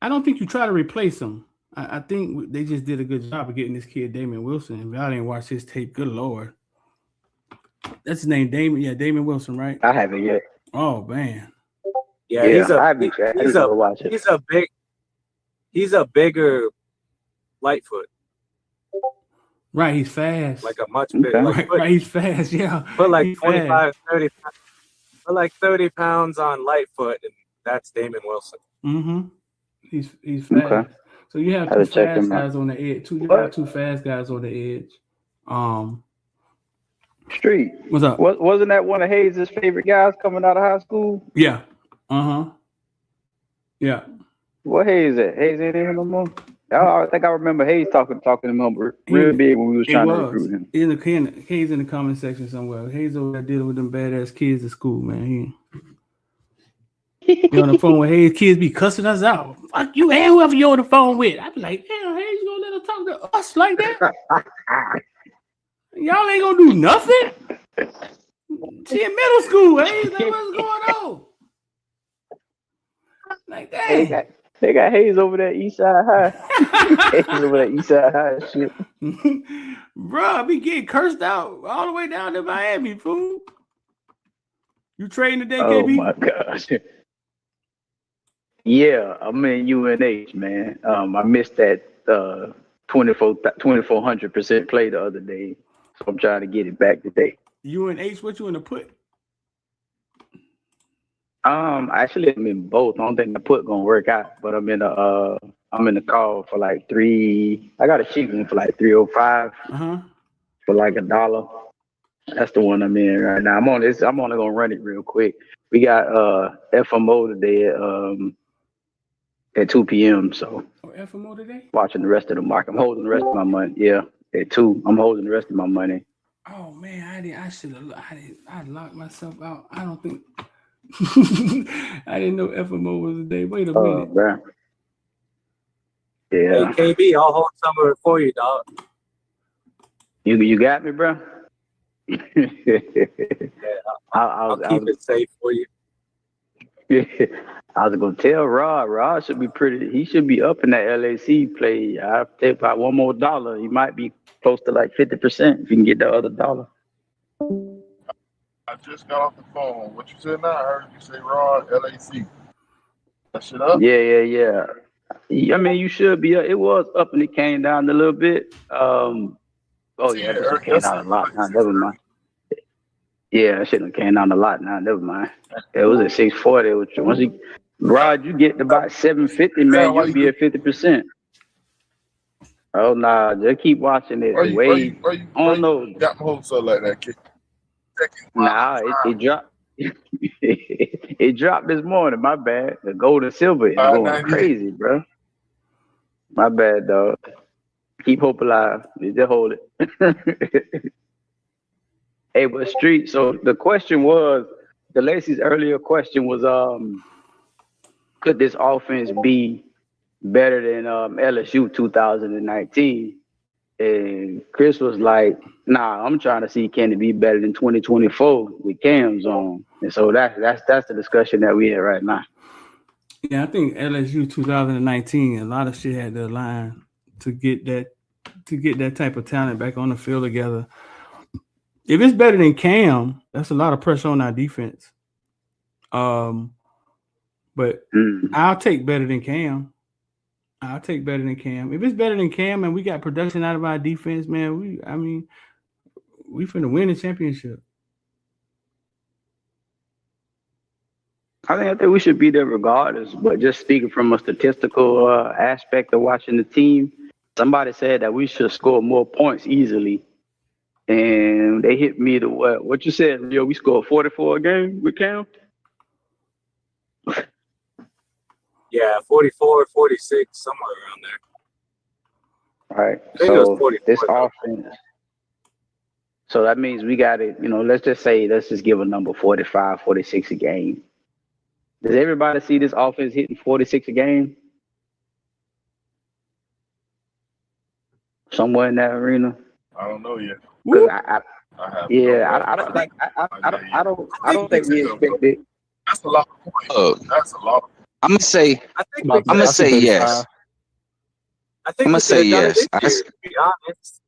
I don't think you try to replace him. I think they just did a good job of getting this kid Damon Wilson. If y'all didn't watch his tape, good lord. That's his name, Damon. Yeah, Damon Wilson, right? I haven't yet. Oh man. Yeah, he's a bigger Lightfoot. Right, he's fast. Like a much bigger. Right, he's fast. Yeah, put like he's 25, fast. 30. Put like 30 pounds on Lightfoot, and that's Damon Wilson. Mm-hmm. He's fast. Okay. So you have two fast guys on the edge. You have two fast guys on the edge. Street. What's up? Wasn't that one of Hayes' favorite guys coming out of high school? Yeah. Yeah. What Hayes at? Hayes ain't here no more. I think I remember Hayes talking to him real big when we was trying to recruit him. Hayes in the comment section somewhere. Hayes over there dealing with them badass kids at school, man. He on the phone with Hayes, kids be cussing us out. Fuck you and whoever you're on the phone with. I be like, damn, Hayes, you gonna let her talk to us like that? Y'all ain't gonna do nothing. She in middle school, Hayes. Like, what's going on? Like that. They got Hayes over there East Side High. Hayes over there East Side High shit. Bro, I be getting cursed out all the way down to Miami, fool. You trading today, KB? Oh my gosh. Yeah, I'm in UNH, man. I missed that 2,400% play the other day, so I'm trying to get it back today. UNH, what you in the put? Actually, I'm in both. I don't think the put gonna work out, but I'm in the call for like 3. I got a cheap one for like 305 for like $1. That's the one I'm in right now. I'm only gonna run it real quick. We got FMO today at 2 p.m. So FMO today? Watching the rest of the market. I'm holding the rest of my money. Yeah, at 2. I'm holding the rest of my money. Oh man, I locked myself out. I don't think I didn't know FMO was today. Wait a minute. Bro. Yeah. Hey, KB, I'll hold some of it for you, dog. You got me, bro? I'll keep it safe for you. Yeah. I was gonna tell Rod. Rod should be he should be up in that LAC play. I'll take about $1 more. He might be close to like 50% if you can get the other $1. I just got off the phone. What you said now? I heard you say Rod, LAC. That shit up? Yeah. I mean, you should be up. It was up and it came down a little bit. Yeah, it came down a lot. Now, never mind. Yeah, that shit came down a lot. Now, never mind. It was at 640. Rod, you get to about 750, man. You'll be at 50%. Oh nah, just keep watching it. I don't know. Got my hopes up like that, kid. Nah, it dropped. It dropped this morning. My bad. The gold and silver is going crazy, bro. My bad, dog. Keep hope alive. Just hold it. Hey, but Street. So the question was, the Lacey's earlier question was, could this offense be better than LSU 2019? And Chris was like, nah, I'm trying to see can it be better than 2024 with Cam's on. And so that's the discussion that we had right now. Yeah, I think LSU 2019, a lot of shit had to align to get that type of talent back on the field together. If it's better than Cam, that's a lot of pressure on our defense. But I'll take better than Cam. If it's better than Cam and we got production out of our defense, man, we finna win the championship. I think we should be there regardless. But just speaking from a statistical aspect of watching the team, somebody said that we should score more points easily. And they hit me to what you said, Rio, we scored 44 a game with Cam? Yeah, 44, 46, somewhere around there. All right. So this offense. So that means we got it, let's just give a number 45, 46 a game. Does everybody see this offense hitting 46 a game? Somewhere in that arena? I don't know yet. I don't think we expect it. That's a lot of points. That's a lot. I'm gonna say yes. I think I'm gonna we say could have done yes. it this year, to be honest.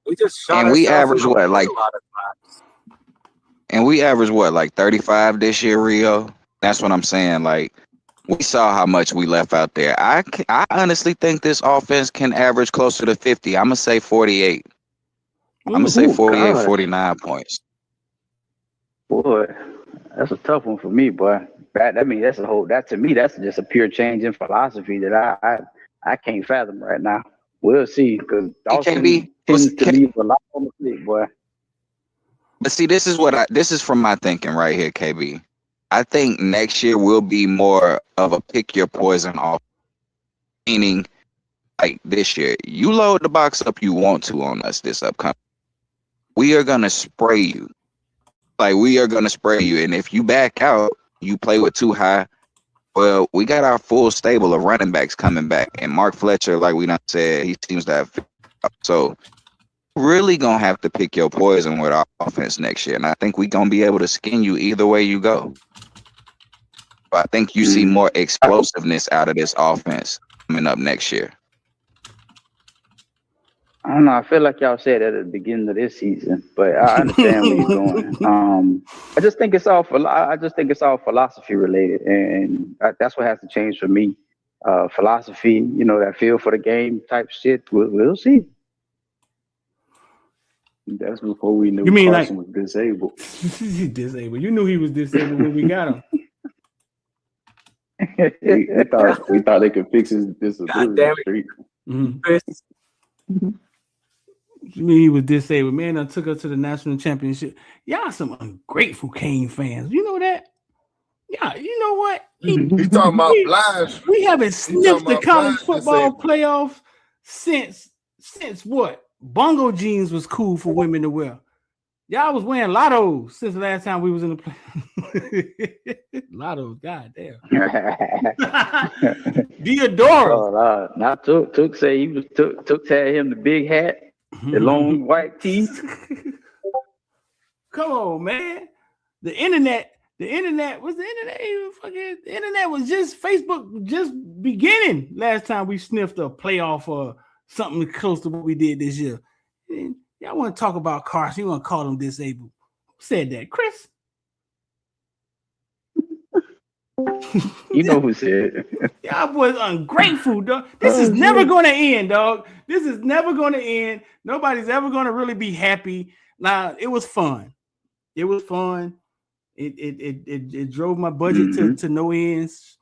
We just shot And we ourselves average in the what, foot like, a lot of times. and we average what, like 35 this year, Rio. That's what I'm saying. Like, we saw how much we left out there. I honestly think this offense can average closer to 50. I'm gonna say 48. I'm gonna say 48, God. 49 points. Boy, that's a tough one for me, boy. That means that's a whole. That to me, that's just a pure change in philosophy that I can't fathom right now. We'll see, because Dawson KB, tends to leave a lot on the plate, boy. but see, this is from my thinking right here, KB. I think next year will be more of a pick your poison off, meaning like this year, you load the box up you want to on us this upcoming. We are gonna spray you. Like, we are gonna spray you. And if you back out, you play with too high. Well, we got our full stable of running backs coming back. And Mark Fletcher, like we done said, he seems to have so really gonna have to pick your poison with our offense next year. And I think we gonna be able to skin you either way you go. But I think you see more explosiveness out of this offense coming up next year. I don't know. I feel like y'all said that at the beginning of this season, but I understand where you're going. I just think it's all philosophy related, and that's what has to change for me. Philosophy, that feel for the game type shit. We'll see. That's before we knew You mean Carson was disabled. Disabled. You knew he was disabled when we got him. we thought they could fix his disability. Chris. You mean he was disabled? Man, I took us to the national championship. Y'all some ungrateful Kane fans. You know that? Yeah, you know what? He's talking about blind. We haven't sniffed the college football playoffs since what? Bongo jeans was cool for women to wear. Y'all was wearing lottos since the last time we was in the play. Lottos, goddamn. Theodora. Oh, now Took say he was Took had him the big hat, the long white teeth. Come on, man. The internet was the internet was just Facebook just beginning last time we sniffed a playoff or something close to what we did this year. And y'all want to talk about Carson? You want to call him disabled? Who said that, Chris? You know who said it. Y'all boys ungrateful, dog. This is never going to end, dog. This is never going to end. Nobody's ever going to really be happy. Now, it was fun. It was fun. It drove my budget to no ends.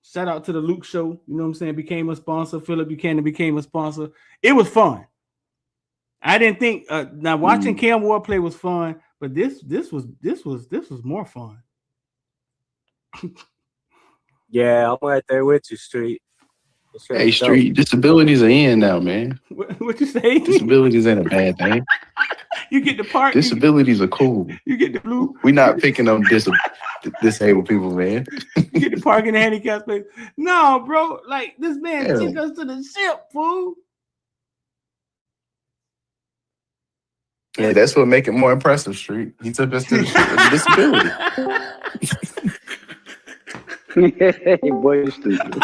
Shout out to the Luke Show. You know what I'm saying? Became a sponsor. Philip Buchanan became a sponsor. It was fun. I didn't think now watching Cam Ward play was fun, but this was more fun. Yeah, I'm right there with you, Street. Hey, Street, disabilities are in now, man. What you say? Disabilities ain't a bad thing. You get the park. Disabilities are cool. You get the blue. We're not picking on disabled people, man. You get the park in the handicap space. No, bro. Like, this man took us to the ship, fool. Yeah, that's what make it more impressive, Street. He took us to the ship with disability. Boy, stupid.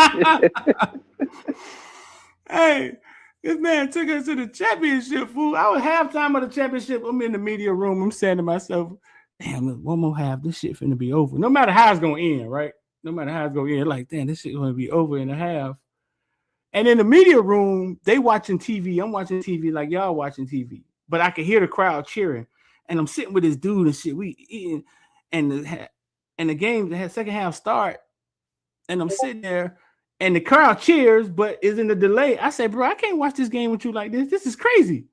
Hey, this man took us to the championship, fool. I was halftime of the championship. I'm in the media room. I'm saying to myself, damn, look, one more half. This shit finna be over. No matter how it's going to end, right? No matter how it's going to end. Like, damn, this shit going to be over in a half. And in the media room, they watching TV. I'm watching TV like y'all watching TV. But I could hear the crowd cheering. And I'm sitting with this dude and shit. We eating. And the game, the second half start. And I'm sitting there, and the crowd cheers, but is in the delay. I said, bro, I can't watch this game with you like this. This is crazy.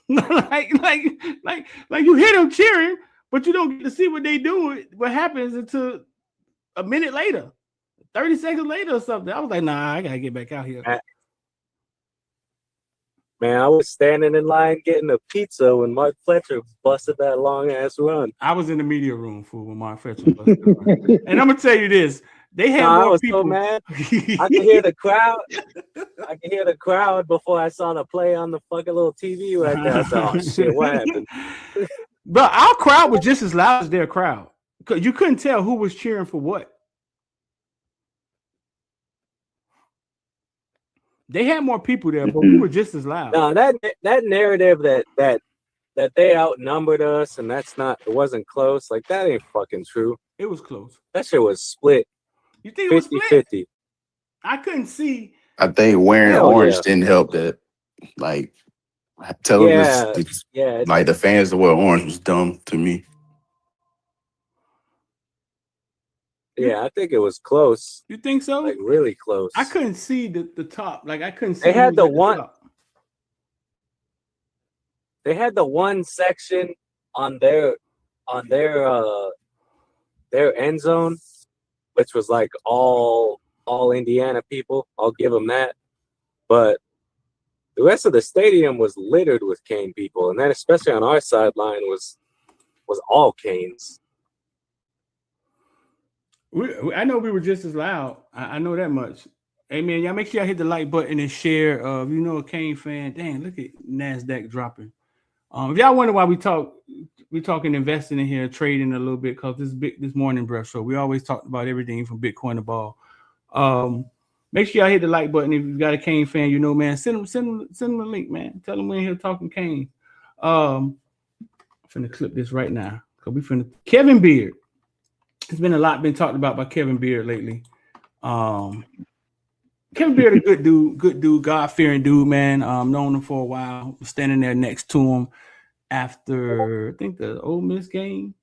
like you hear them cheering, but you don't get to see what they do. What happens until a minute later, 30 seconds later or something. I was like, nah, I gotta get back out here. Man, I was standing in line getting a pizza when Mark Fletcher busted that long ass run. I was in the media room when Mark Fletcher busted the run. And I'm gonna tell you this. They had more I was people. so mad. I could hear the crowd. I could hear the crowd before I saw the play on the fucking little TV right there. I thought, oh shit, what happened? But our crowd was just as loud as their crowd. You couldn't tell who was cheering for what. They had more people there, but we were just as loud. No, that narrative that they outnumbered us and it wasn't close. Like that ain't fucking true. It was close. That shit was split. You think it was 50-50? I couldn't see. I think wearing orange didn't help that. Like, like the fans that wear orange was dumb to me. Yeah, I think it was close. You think so? Like really close. I couldn't see the top. Like I couldn't see. They had the one. top. They had the one section on their end zone, which was like all Indiana people. I'll give them that. But the rest of the stadium was littered with Cane people, and then especially on our sideline was all Canes. I know we were just as loud. I know that much. Hey man, y'all make sure y'all hit the like button and share. If you know a Cane fan, dang, look at NASDAQ dropping. If y'all wonder why we talking investing in here, trading a little bit, because this morning breath show, we always talk about everything from Bitcoin to ball. Make sure y'all hit the like button if you got a Cane fan. You know, man, send them a link, man. Tell them we're in here talking Cane. I'm finna clip this right now because Kevin Beard. There's been a lot been talked about by Kevin Beard lately. Kevin Beard, a good dude, God-fearing dude, man. Known him for a while. Standing there next to him after, I think, the Ole Miss game.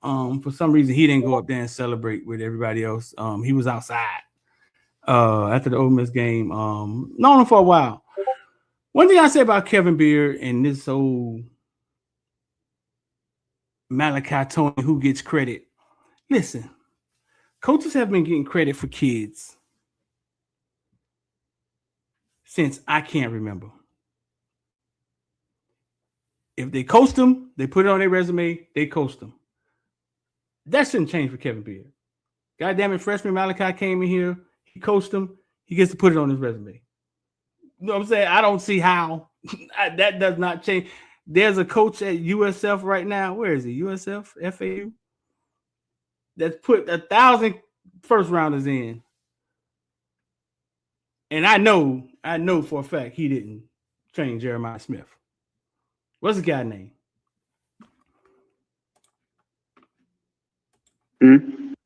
For some reason, he didn't go up there and celebrate with everybody else. He was outside after the Ole Miss game. Known him for a while. One thing I say about Kevin Beard and this old Malachi Tony, who gets credit. Listen, coaches have been getting credit for kids since I can't remember. If they coached them, they put it on their resume, they coached them. That shouldn't change for Kevin Beard. God damn it, freshman Malachi came in here, he coached them, he gets to put it on his resume. You know what I'm saying? I don't see how that does not change. There's a coach at USF right now. Where is he? USF? FAU? That's put 1,000 first rounders in. And I know for a fact he didn't train Jeremiah Smith. What's the guy's name?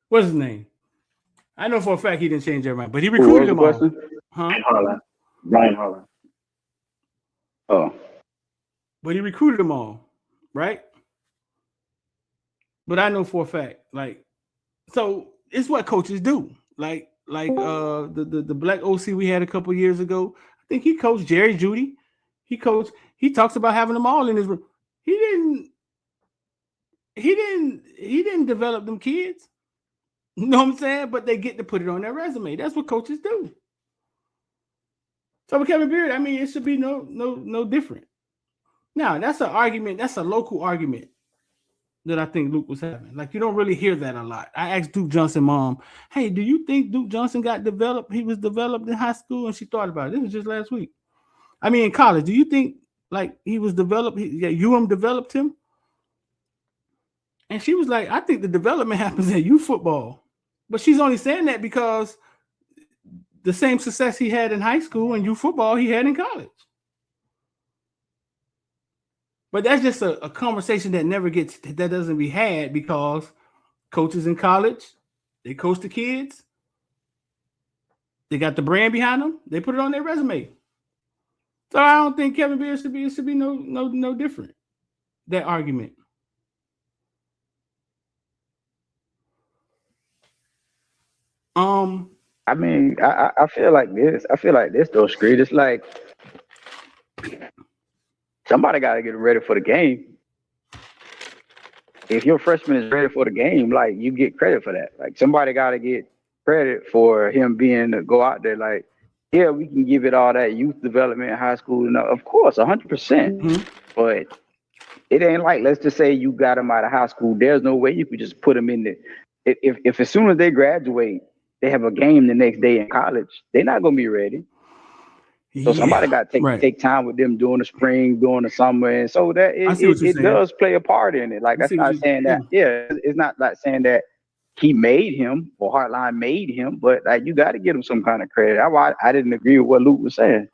What's his name? I know for a fact he didn't change Jeremiah, but he recruited him all. Brian Harlan. Oh. But he recruited them all, right? But I know for a fact, so it's what coaches do. Like the black OC we had a couple years ago. I think he coached Jerry Judy. He talks about having them all in his room. He didn't develop them kids. You know what I'm saying? But they get to put it on their resume. That's what coaches do. So with Kevin Beard, I mean, it should be no different. Now, that's an argument. That's a local argument that I think Luke was having. Like, you don't really hear that a lot. I asked Duke Johnson mom, hey, do you think Duke Johnson got developed? He was developed in high school, and she thought about it. This was just last week. I mean, in college, do you think he was developed? Developed him? And she was like, I think the development happens at youth football. But she's only saying that because the same success he had in high school and youth football he had in college. But that's just a conversation that doesn't be had because coaches in college, they coach the kids. They got the brand behind them. They put it on their resume. So I don't think Kevin Beard should be no different. That argument. I mean, I feel like this. I feel like this though, Screed. It's like somebody got to get ready for the game. If your freshman is ready for the game, like, you get credit for that. Like, somebody got to get credit for him being to go out there. Like, yeah, we can give it all that youth development in high school. And of course, 100%. But it ain't like, let's just say you got them out of high school. There's no way you could just put them in there. If as soon as they graduate, they have a game the next day in college, they're not going to be ready. So somebody got to take time with them during the spring, during the summer, and so that it does play a part in it. Like, that's not saying that. Yeah, it's not like saying that he made him, or Hartline made him, but like you got to give him some kind of credit. That's why I didn't agree with what Luke was saying.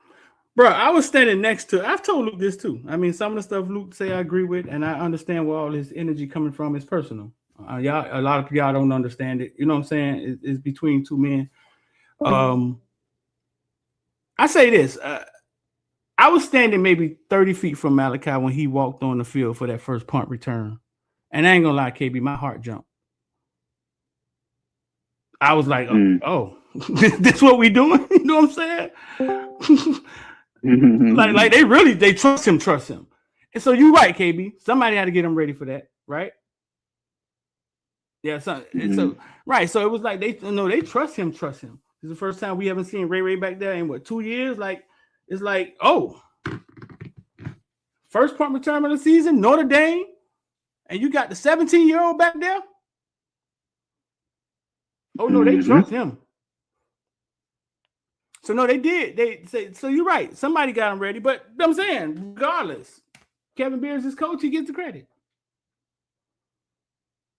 Bro, I was standing next to. I've told Luke this too. I mean, some of the stuff Luke say I agree with, and I understand where all his energy coming from is personal. Y'all, a lot of y'all don't understand it. You know what I'm saying? It's between two men. I say this. I was standing maybe 30 feet from Malachi when he walked on the field for that first punt return. And I ain't gonna lie, KB, my heart jumped. I was like, oh, this what we doing? You know what I'm saying? like they trust him. And so you're right, KB. Somebody had to get him ready for that, right? Yeah, so right. So it was like they trust him. This is the first time we haven't seen Ray back there in what, 2 years? Like, it's like, oh, first punt return of the season, Notre Dame, and you got the 17-year-old back there. Oh no, they trust him. So no, they did. They say so. You're right. Somebody got him ready, but I'm saying, regardless, Kevin Beers is coach. He gets the credit.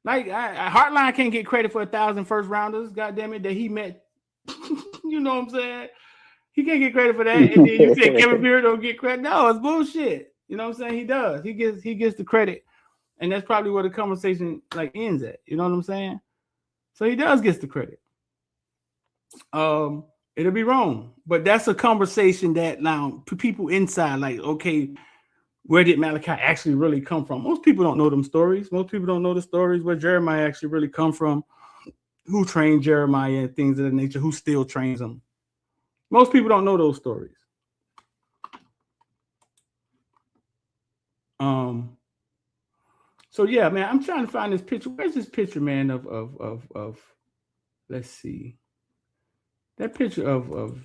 Like Hartline can't get credit for 1,000 first rounders. God damn it, that he met. You know what I'm saying? He can't get credit for that. And then you say Kevin Beers don't get credit. No, it's bullshit. You know what I'm saying? He does. He gets the credit, and that's probably where the conversation like ends at. You know what I'm saying? So he does get the credit. It'll be wrong, but that's a conversation that now people inside, like, okay, where did Malachi actually really come from? Most people don't know them stories. Most people don't know the stories where Jeremiah actually really come from, who trained Jeremiah and things of that nature, who still trains him. Most people don't know those stories. So yeah, man, I'm trying to find this picture. Where's this picture, man, of let's see. That picture of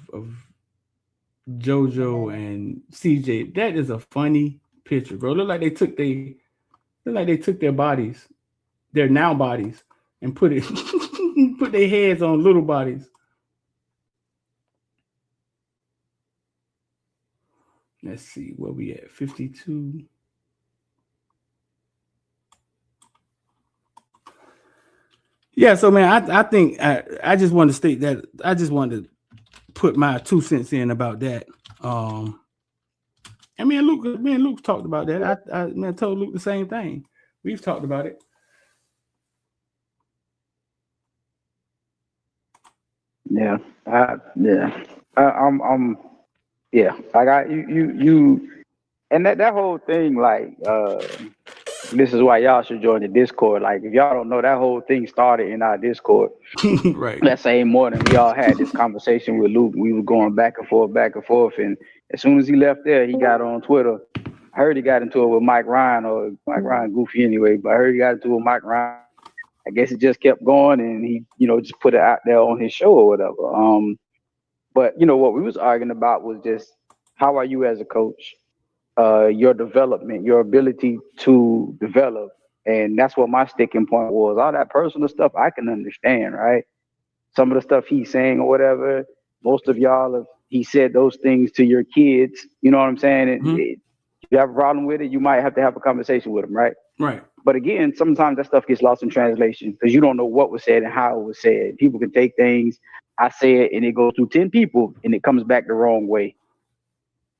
JoJo and CJ, that is a funny picture, bro. Look like they took their bodies, their now bodies, and put their heads on little bodies. Let's see where we at. 52. Yeah, so man, I think I just wanted to state that I just wanted to put my 2 cents in about that. And me and Luke talked about that. I told Luke the same thing. We've talked about it. Yeah, I got you, and that whole thing, like, this is why y'all should join the Discord. Like, if y'all don't know, that whole thing started in our Discord. Right. That same morning, we all had this conversation with Luke. We were going back and forth, and as soon as he left there, he got on Twitter. I heard he got into it with Mike Ryan, or Mike Ryan goofy anyway, but I heard he got into it with Mike Ryan. I guess it just kept going, and he, just put it out there on his show or whatever. But what we was arguing about was just, how are you as a coach? Your development, your ability to develop. And that's what my sticking point was. All that personal stuff I can understand, right? Some of the stuff he's saying or whatever, most of y'all, he said those things to your kids, you know what I'm saying? And if you have a problem with it, you might have to have a conversation with them, right? Right. But again, sometimes that stuff gets lost in translation because you don't know what was said and how it was said. People can take things, I say it, and it goes through 10 people and it comes back the wrong way.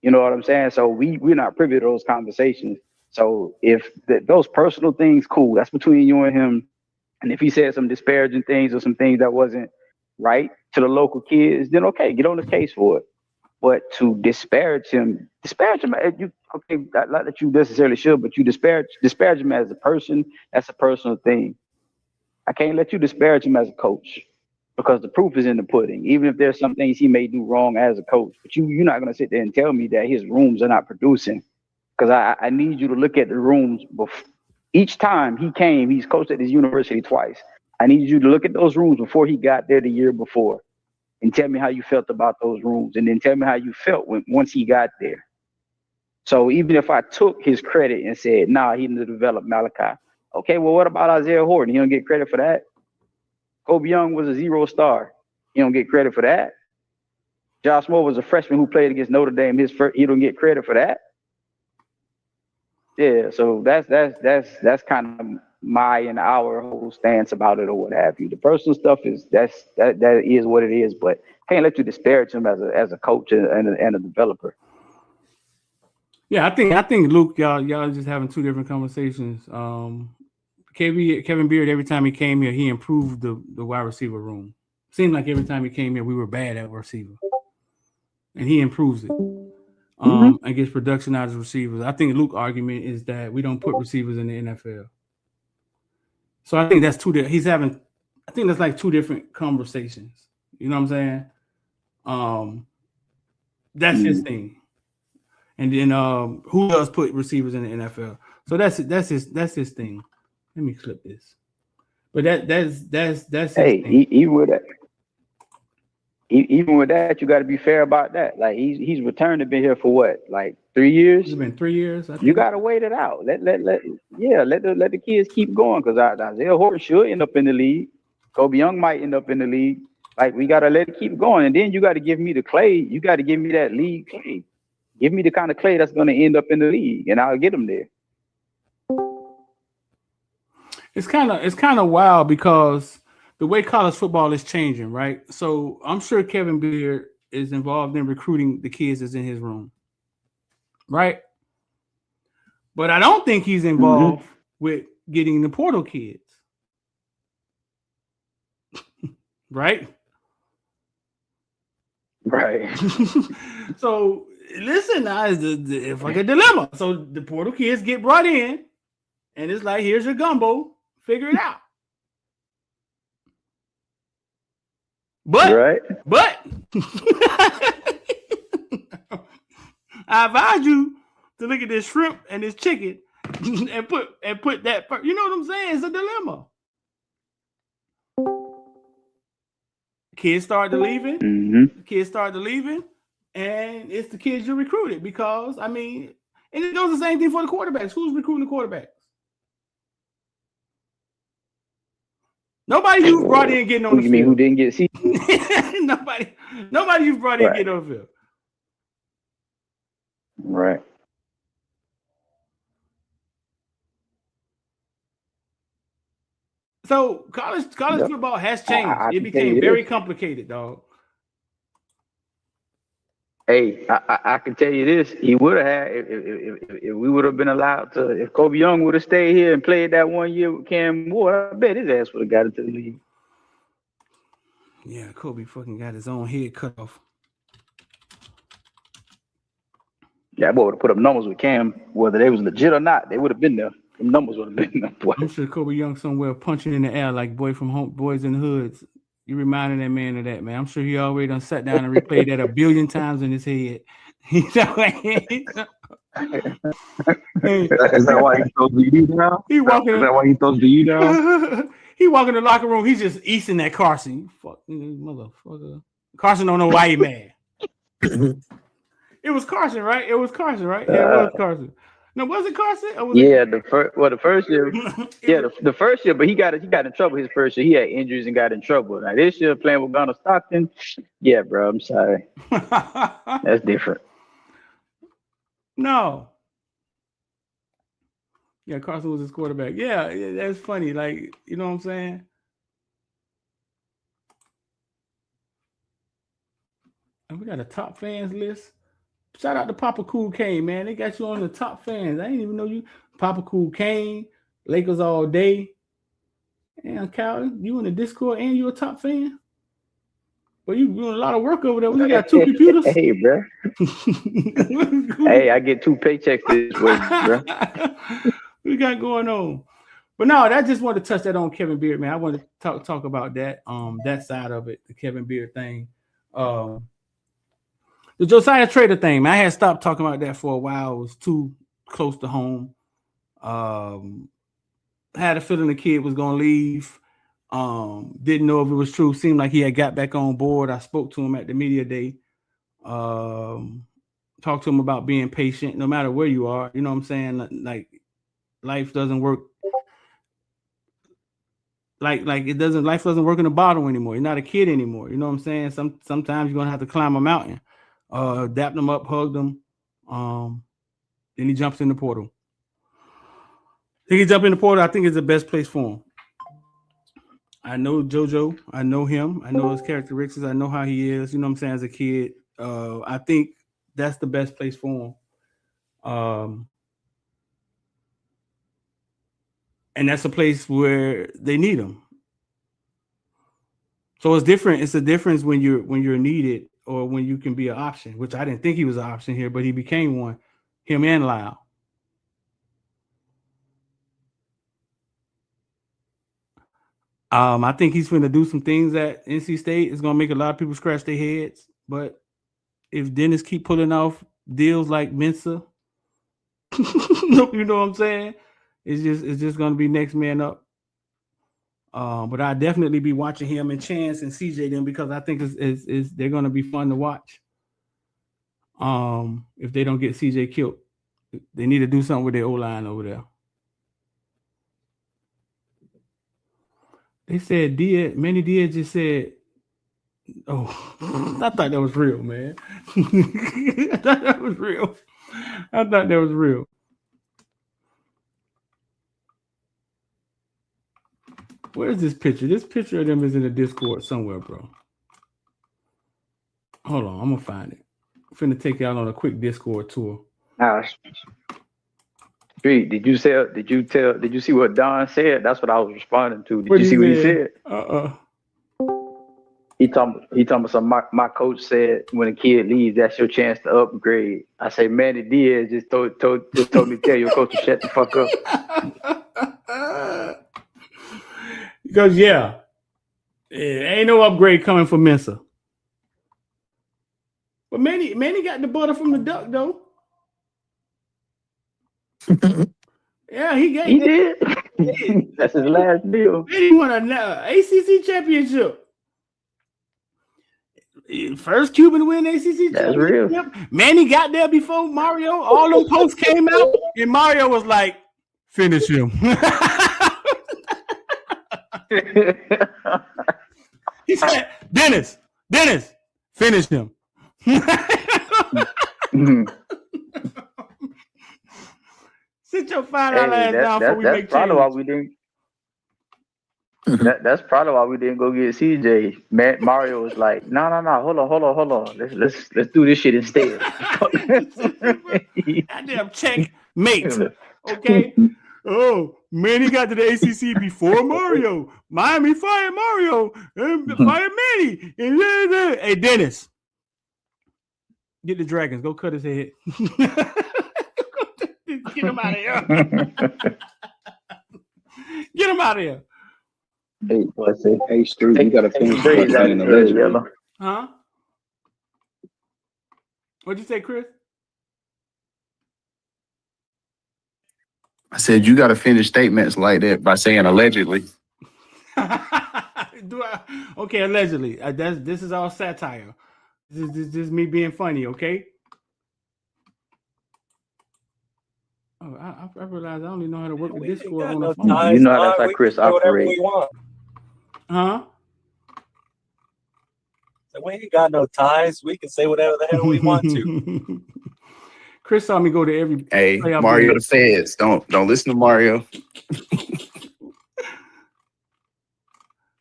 You know what I'm saying? So we're not privy to those conversations. So if those personal things, cool, that's between you and him. And if he said some disparaging things or some things that wasn't right to the local kids, then okay, get on the case for it. But to disparage him, not that you necessarily should, but you disparage him as a person, that's a personal thing. I can't let you disparage him as a coach, because the proof is in the pudding. Even if there's some things he may do wrong as a coach, but you're not going to sit there and tell me that his rooms are not producing, because I need you to look at the rooms. Each time he came, he's coached at this university twice. I need you to look at those rooms before he got there the year before and tell me how you felt about those rooms, and then tell me how you felt once he got there. So even if I took his credit and said, nah, he didn't develop Malachi. Okay, well, what about Isaiah Horton? He don't get credit for that. Kobe Young was a 0 star. He don't get credit for that. Josh Moore was a freshman who played against Notre Dame. He don't get credit for that. Yeah, so that's kind of my and our whole stance about it or what have you. The personal stuff is that is what it is, but can't let you disparage him as a coach and a developer. Yeah, I think Luke, y'all just having two different conversations. Kevin Beard, every time he came here, he improved the wide receiver room. Seemed like every time he came here, we were bad at receiver, and he improves it. And gets production out of receivers. I think Luke's argument is that we don't put receivers in the NFL. So I think that's I think that's like two different conversations. You know what I'm saying? That's his thing. And then who does put receivers in the NFL? So that's his thing. Let me clip this. But that's his thing. Even with that, you got to be fair about that. Like he's returned to be here for what, like 3 years? It's been 3 years. You got to wait it out. Let the kids keep going, because Isaiah Horton should end up in the league. Kobe Young might end up in the league. Like, we got to let it keep going, and then you got to give me the clay. You got to give me that league clay. Give me the kind of clay that's going to end up in the league, and I'll get him there. It's kind of wild because the way college football is changing, right? So I'm sure Kevin Beard is involved in recruiting the kids that's in his room, right? But I don't think he's involved with getting the portal kids, right? Right. So listen, now it's like a dilemma. So the portal kids get brought in, and it's like, here's your gumbo, figure it out. But I advise you to look at this shrimp and this chicken and put that. You know what I'm saying? It's a dilemma. Kids start leaving. Kids start leaving, and it's the kids you recruited, because and it goes the same thing for the quarterbacks. Who's recruiting the quarterbacks? Nobody you brought in getting on the field. Who didn't get season? Nobody you brought in getting on the field. Right. So college football has changed. It became very complicated, dog. Hey, I can tell you this: he would have had if we would have been allowed to. If Kobe Young would have stayed here and played that 1 year with Cam Moore, I bet his ass would have got into the league. Yeah, Kobe fucking got his own head cut off. Yeah, boy would have put up numbers with Cam, whether they was legit or not. They would have been there. The numbers would have been there. Boy. I'm sure Kobe Young somewhere punching in the air like Boys in the Hoods. You reminded that man of that, man. I'm sure he already done sat down and replayed that 1 billion times in his head. Is that why he throws the U down? Is that why he throws the U down? He walk in the locker room. He's just easting that Carson. You fucking motherfucker. Carson don't know why he mad. It was Carson, right? Yeah, it was Carson. No, was it Carson? Or was the first year. Yeah, the first year, but he got in trouble his first year. He had injuries and got in trouble. Now this year, playing with Gunnar Stockton, yeah, bro, I'm sorry. That's different. No. Yeah, Carson was his quarterback. Yeah, that's funny. Like, you know what I'm saying? And we got a top fans list. Shout out to Papa Cool Kane, man. They got you on the top fans. I didn't even know you. Papa Cool Kane, Lakers all day. And Calvin, you in the Discord and you a top fan? Well, you doing a lot of work over there. We got 2 computers. Hey, bro. Hey, I get 2 paychecks this week, bro. We got going on. But no, I just wanted to touch that on Kevin Beard, man. I wanted to talk about that, that side of it, the Kevin Beard thing. The Josiah Trader thing, man, I had stopped talking about that for a while. It was too close to home. I had a feeling the kid was going to leave. Didn't know if it was true. Seemed like he had got back on board. I spoke to him at the media day. Talked to him about being patient no matter where you are. You know what I'm saying? Like life doesn't work. Life doesn't work in a bottle anymore. You're not a kid anymore. You know what I'm saying? Sometimes you're going to have to climb a mountain. Dapped him up, hugged him. Then he jumps in the portal. Think he jump in the portal. I think it's the best place for him. I know JoJo. I know him. I know his characteristics. I know how he is. You know what I'm saying? As a kid, I think that's the best place for him. And that's a place where they need him. So it's different. It's a difference when you're needed or when you can be an option, which I didn't think he was an option here, but he became one. Him and Lyle. I think he's going to do some things at NC State. It's going to make a lot of people scratch their heads. But if Dennis keep pulling off deals like Mensah, you know what I'm saying? It's just going to be next man up. But I'll definitely be watching him and Chance and CJ then because I think they're going to be fun to watch. If they don't get CJ killed, they need to do something with their O-line over there. They said Manny Diaz just said, oh, I thought that was real, man. I thought that was real. Where's this picture? This picture of them is in the Discord somewhere, bro. Hold on, I'm gonna find it. I'm finna take y'all on a quick Discord tour. Street, did you see what Don said? That's what I was responding to. Did you see what he said? He told me something. My coach said when a kid leaves, that's your chance to upgrade. I say, Manny Diaz just told me to tell your coach to shut the fuck up. Because ain't no upgrade coming from Mensah. But Manny got the butter from the duck though. Yeah, he did. That's his last deal. He won an ACC championship. First Cuban to win ACC That's championship. real. Manny got there before Mario. All them posts came out, and Mario was like, "Finish him." He said, "Dennis, finish him." Sit your $5 ass down before we make change. That's probably why we didn't go get CJ. Mario was like, no, hold on. Let's do this shit instead. Goddamn checkmate. Okay. Oh, Manny got to the ACC before Mario. Miami fired Mario and fired Manny. Hey, Dennis, get the Dragons. Go cut his head. Get him out of here. Get him out of here. Hey, Street, you got to finish saying allegedly. Huh? What'd you say, Chris? I said you got to finish statements like that by saying allegedly. Okay, allegedly. This is all satire. This is me being funny, okay? Oh, I realized I don't even know how to work the Discord on the phone. You know how that's like Chris operates. Huh? So we ain't got no ties. We can say whatever the hell we want to. Chris saw me go to every. Hey, Mario the Feds. Don't listen to Mario.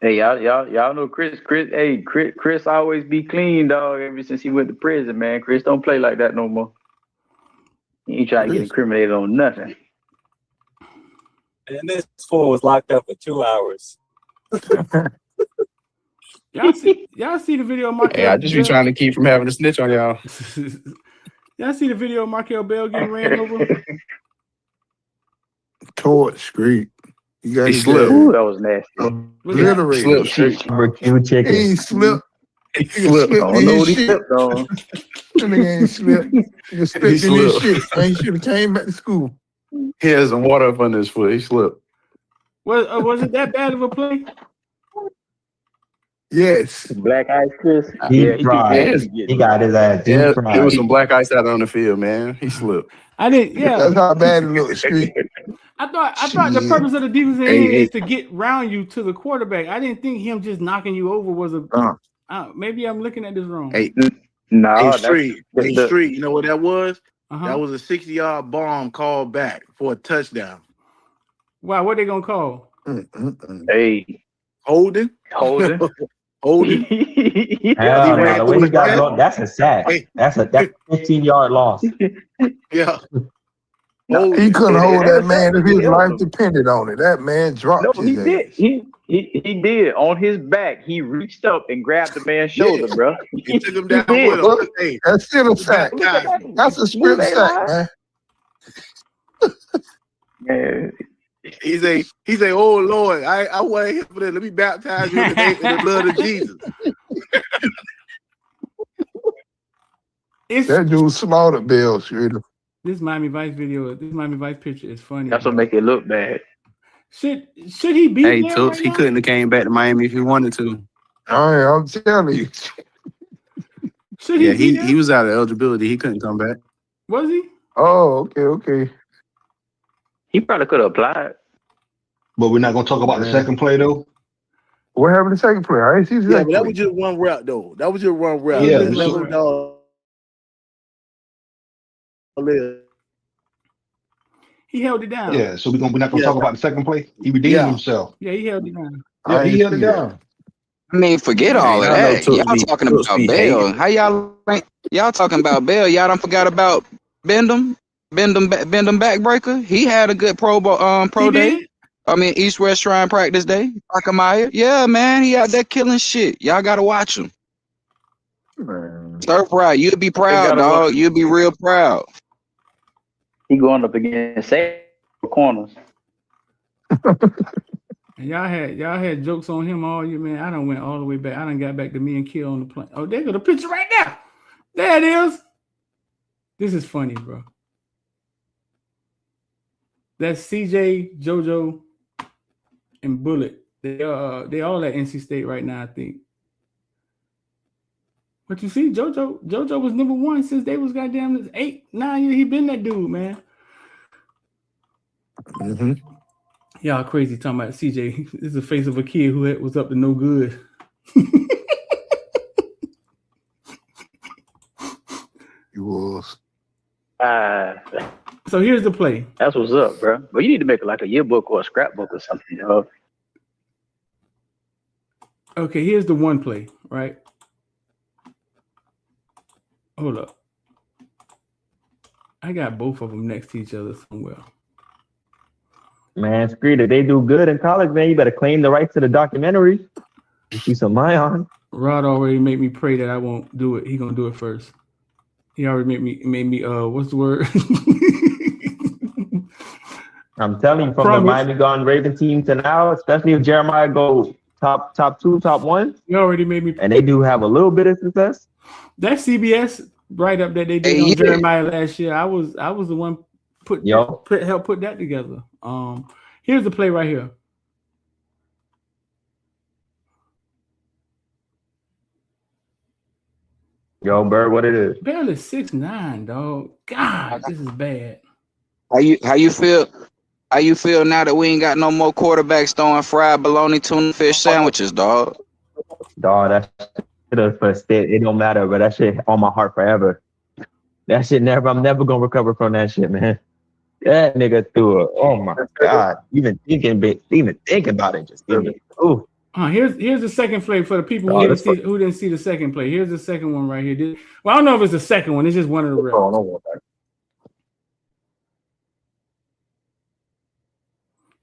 Hey, y'all know Chris. Hey, Chris always be clean, dog. Ever since he went to prison, man. Chris don't play like that no more. He ain't trying to get incriminated on nothing. And this fool was locked up for 2 hours. Y'all see the video of Markel? Hey, I just be trying to keep from having to snitch on y'all. Y'all see the video of Markel Bell getting ran over? Torch Street. You got he slipped. Ooh, that was nasty. Literally. Slipped. He slipped. He slipped. I don't know what he slipped on. That nigga ain't slipped. He slipped in his shit. He should have came back to school. He has some water up under his foot. He slipped. Was it that bad of a play? Yes. Black ice, Chris. He got his ass deep fried. There was some black ice out on the field, man. He slipped. I didn't. Yeah, that's how bad it looks. Street. I thought the purpose of the defensive end is to get round you to the quarterback. I didn't think him just knocking you over was a. Maybe I'm looking at this wrong. Hey, no, Street. Street. You know what that was? That was a 60-yard bomb called back for a touchdown. Wow, what they gonna call? Hey, Holding. holding. Holding. Hell no, the way he got blown, that's a sack. That's 15-yard loss. Yeah. He couldn't hold that man if his life depended on it. That man dropped No, his he did. ass. He did. On his back, he reached up and grabbed the man's shoulder, bro. He took him down did. with him. Hey, That's still a sack. That's a strip sack, man. Man, he say, oh Lord, I want him for that. Let me baptize you in the blood of Jesus. That dude slaughtered Bill Streeter. This Miami Vice video, this Miami Vice picture is funny. That's what make it look bad. Should he be Hey, there Toops, right he now? couldn't have came back to Miami if he wanted to. I'm telling you. Should he be there? he was out of eligibility. He couldn't come back. Was he? Oh, okay. He probably could have applied. But we're not gonna talk about the second play though. What happened to the second play? I ain't see the Yeah, second but that play. was just one route though. That was just one route. Yeah, Just so- let him know. He held it down. Yeah, so we're not gonna talk about the second play. He redeemed himself. Yeah, he held it down. Yeah, he held it down. I mean, forget all of that. Y'all talking about Bell. How y'all talking about Bell? Y'all don't forgot about Bendham backbreaker. He had a good pro day. I mean, East West Shrine practice day. Parkamaya. Yeah, man, he out there killing shit. Y'all gotta watch him. Surf Ride, you'd be proud, dog. You'd be real proud. He going up against corners. And y'all had jokes on him all year, man. I done went all the way back. I done got back to me and Kill on the plane. Oh, there go the picture right now. There it is. This is funny, bro. That's CJ, JoJo, and Bullet. They all at NC State right now, I think. But you see, JoJo was number one since they was goddamn 8, 9 years. He been that dude, man. Mm-hmm. Y'all crazy talking about CJ. This is the face of a kid who was up to no good. He was. So here's the play. That's what's up, bro. But you need to make like a yearbook or a scrapbook or something, yo. Okay, here's the one play, right? Hold up. I got both of them next to each other somewhere. Man, screw it. They do good in college, man. You better claim the rights to the documentary. You see some money on. Rod already made me pray that I won't do it. He gonna do it first. He already made me what's the word? I'm telling you, from the Miami Gone Raven team to now, especially if Jeremiah go top 2, top 1. He already made me. And they do have a little bit of success. That CBS write-up that they did on Jeremiah last year, I was the one help put that together. Here's the play right here. Yo, Bird, what it is? Barely 6'9", dog. God, this is bad. How you feel? How you feel now that we ain't got no more quarterbacks throwing fried bologna tuna fish sandwiches, dog? Dog, that shit for state. It don't matter, but that shit on my heart forever. That shit I'm never gonna recover from that shit, man. That nigga threw it. Oh my God. Even think about it. Just give me. Ooh. Here's the second play for the people who didn't see the second play. Here's the second one right here. Well, I don't know if it's the second one. It's just one of the reps.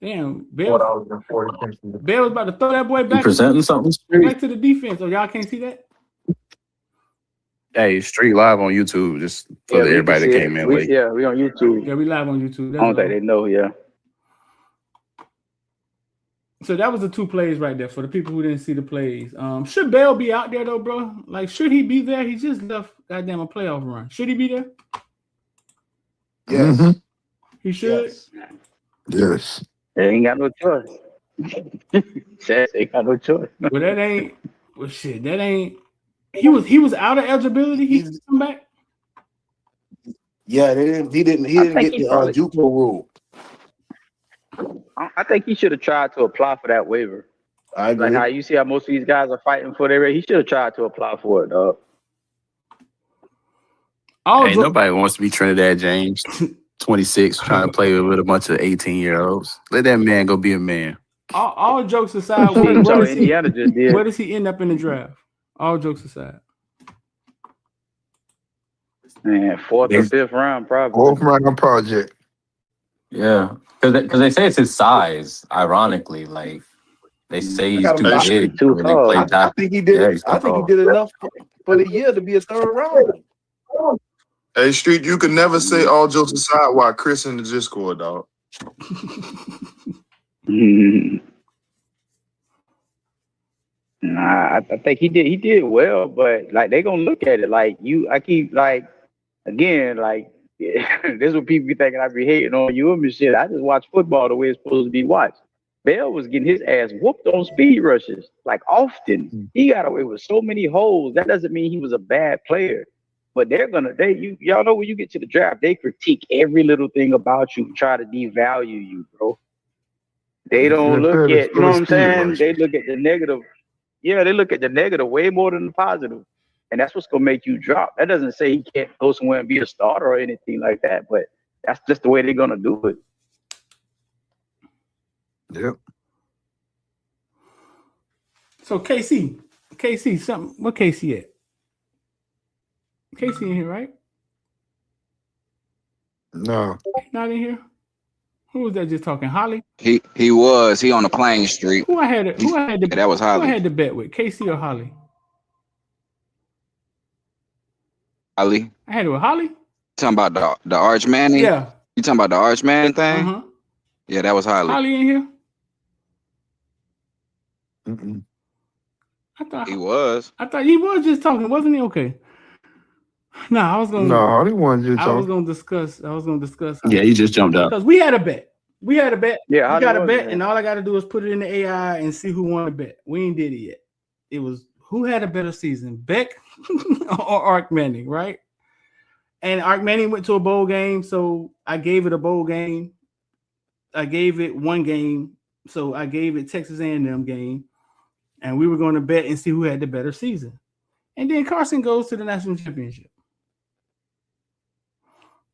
Damn, Bill was about to throw that boy back. Presenting something back to the defense. Oh, y'all can't see that? Hey, straight live on YouTube, just for everybody that came in late. Yeah, we on YouTube. Yeah, we live on YouTube. I don't think they know, yeah. So that was the two plays right there for the people who didn't see the plays. Should Bell be out there though, bro? Like, should he be there? He just left goddamn a playoff run. Should he be there? Yes. Mm-hmm. He should? Yes. They ain't got no choice. Ain't got no choice. Well, that ain't he was out of eligibility. He come back. Yeah, he didn't get the JUCO rule. I think he should have tried to apply for that waiver. I agree. Like how you see how most of these guys are fighting for their rate. He should have tried to apply for it, dog. Hey, nobody wants to be Trinidad James. 26 trying to play with a bunch of 18-year-olds. Let that man go be a man. All jokes aside, Indiana just did. where does he end up in the draft? All jokes aside. Man, 4th or 5th round, probably. 4th round project. Yeah, because they say it's his size. Ironically, like they say he's too big. I think he did. I think he did enough for the year to be a 3rd rounder. Hey, Street, you can never say all jokes aside why Chris in the Discord, dog. Nah, I think he did well, but like they gonna look at it like I keep like again like this is what people be thinking I be hating on you and shit. I just watch football the way it's supposed to be watched. Bell was getting his ass whooped on speed rushes like often. He got away with so many holes. That doesn't mean he was a bad player, but y'all know when you get to the draft, they critique every little thing about you, try to devalue you, bro. They don't look at, you know what I'm saying? They look at the negative. Yeah, they look at the negative way more than the positive. And that's what's going to make you drop. That doesn't say he can't go somewhere and be a starter or anything like that, but that's just the way they're going to do it. Yep. So KC, what KC at? KC in here, right? No. Not in here? Who was that just talking? Holly? He was. He on the playing street. Who I had the that was Holly. Who I had the bet with? KC or Holly? Holly. I had it with Holly. Talking about the Arch Manning? Yeah. You talking about the Arch Manning thing? Uh-huh. Yeah, that was Holly. Holly in here? He was. I thought he was just talking, wasn't he? Okay. No, I was gonna. No, Holly wasn't just talking. I was gonna discuss. Yeah, he just jumped out. Because we had a bet. Yeah, we got a bet, man. and all I got to do is put it in the AI and see who won the bet. We ain't did it yet. It was who had a better season, Beck or Arch Manning, right? And Arch Manning went to a bowl game, so I gave it a bowl game. I gave it one game, so I gave it Texas A&M game, and we were going to bet and see who had the better season. And then Carson goes to the national championship.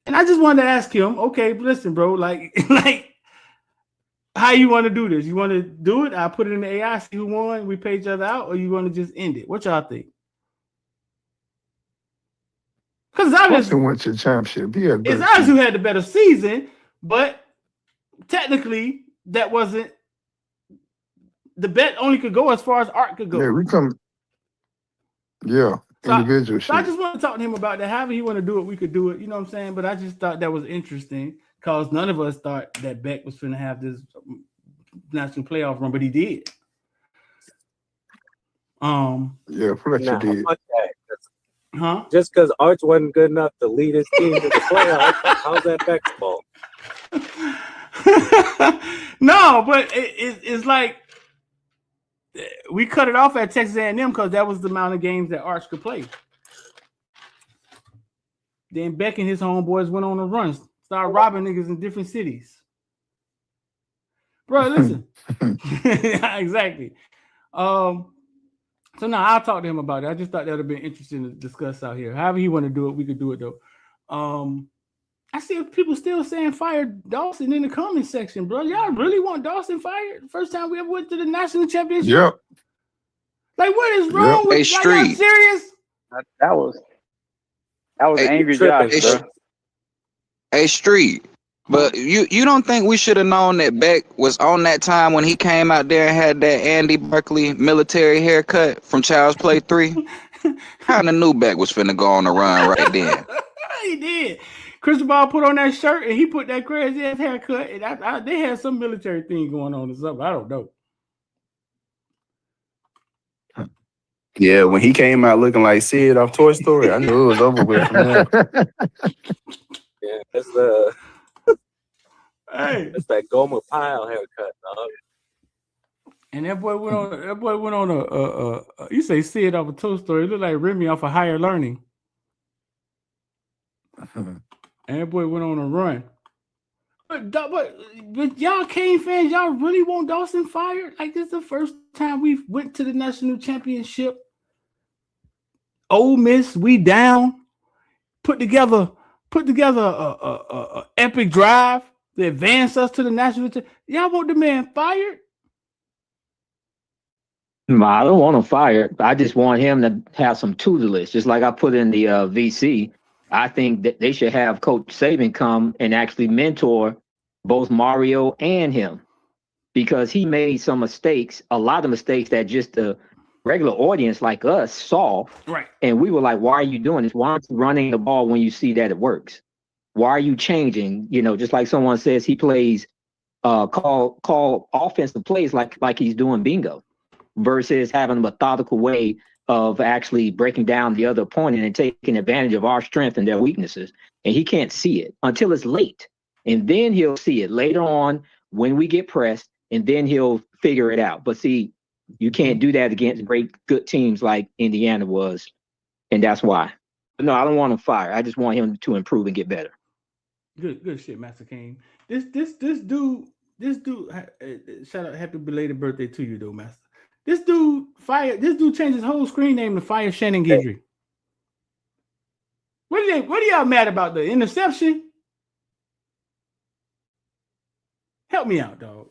And I just wanted to ask him, okay, listen, bro, like how you want to do this? You want to do it? I put it in the AI, see who won, we pay each other out, or you want to just end it? What y'all think? Because obviously went to the championship. It's obvious who had the better season, but technically that wasn't the bet. Only could go as far as Art could go. Yeah, we come. Yeah, individual. So I just want to talk to him about that. However he want to do it, we could do it. You know what I'm saying? But I just thought that was interesting because none of us thought that Beck was going to have this national playoff run, but he did. Yeah, Fletcher did. Huh? Just because Arch wasn't good enough to lead his team to the playoffs, how's that Beck's fault? No, but it's like we cut it off at Texas A&M because that was the amount of games that Arch could play. Then Beck and his homeboys went on a run, started robbing niggas in different cities. Bro, listen. Exactly. So now I'll talk to him about it. I just thought that would have been interesting to discuss out here. However he want to do it, we could do it though. I see people still saying fire Dawson in the comment section, bro. Y'all really want Dawson fired? First time we ever went to the national championship? Yep. Like, what is wrong with Hey, y'all? Street. Y'all serious? That was angry Josh, bro. Hey, Street. But you don't think we should have known that Beck was on that time when he came out there and had that Andy Barkley military haircut from Child's Play 3? Kind of knew Beck was finna go on a run right then. He did. Cristobal put on that shirt and he put that crazy ass haircut. And they had some military thing going on or something. I don't know. Yeah, when he came out looking like Sid off Toy Story, I knew it was over with from there. Yeah, that's Hey, that's that Gomer Pyle haircut, dog. and that boy went on a you say Sid off a Toy Story. It looked like Remy off of Higher Learning. And that boy went on a run. But y'all Kane fans, y'all really want Dawson fired? Like, this is the first time we went to the national championship. Ole Miss, we down. Put together put together a epic drive to advance us to the national team. Y'all want the man fired? No, I don't want him fired. I just want him to have some tutelage, just like I put in the VC. I think that they should have Coach Saban come and actually mentor both Mario and him, because he made some mistakes, a lot of mistakes that just the regular audience like us saw. Right. And we were like, why are you doing this? Why aren't you running the ball when you see that it works? Why are you changing? You know, just like someone says, he plays call offensive plays like he's doing bingo, versus having a methodical way of actually breaking down the other opponent and taking advantage of our strength and their weaknesses. And he can't see it until it's late. And then he'll see it later on when we get pressed, and then he'll figure it out. But see, you can't do that against good teams like Indiana was. And that's why. But no, I don't want him fired. I just want him to improve and get better. Good shit, Master King. This dude, shout out, happy belated birthday to you though, Master. This dude changed his whole screen name to Fire Shannon Guidry. What are y'all mad about? The interception? Help me out, dog.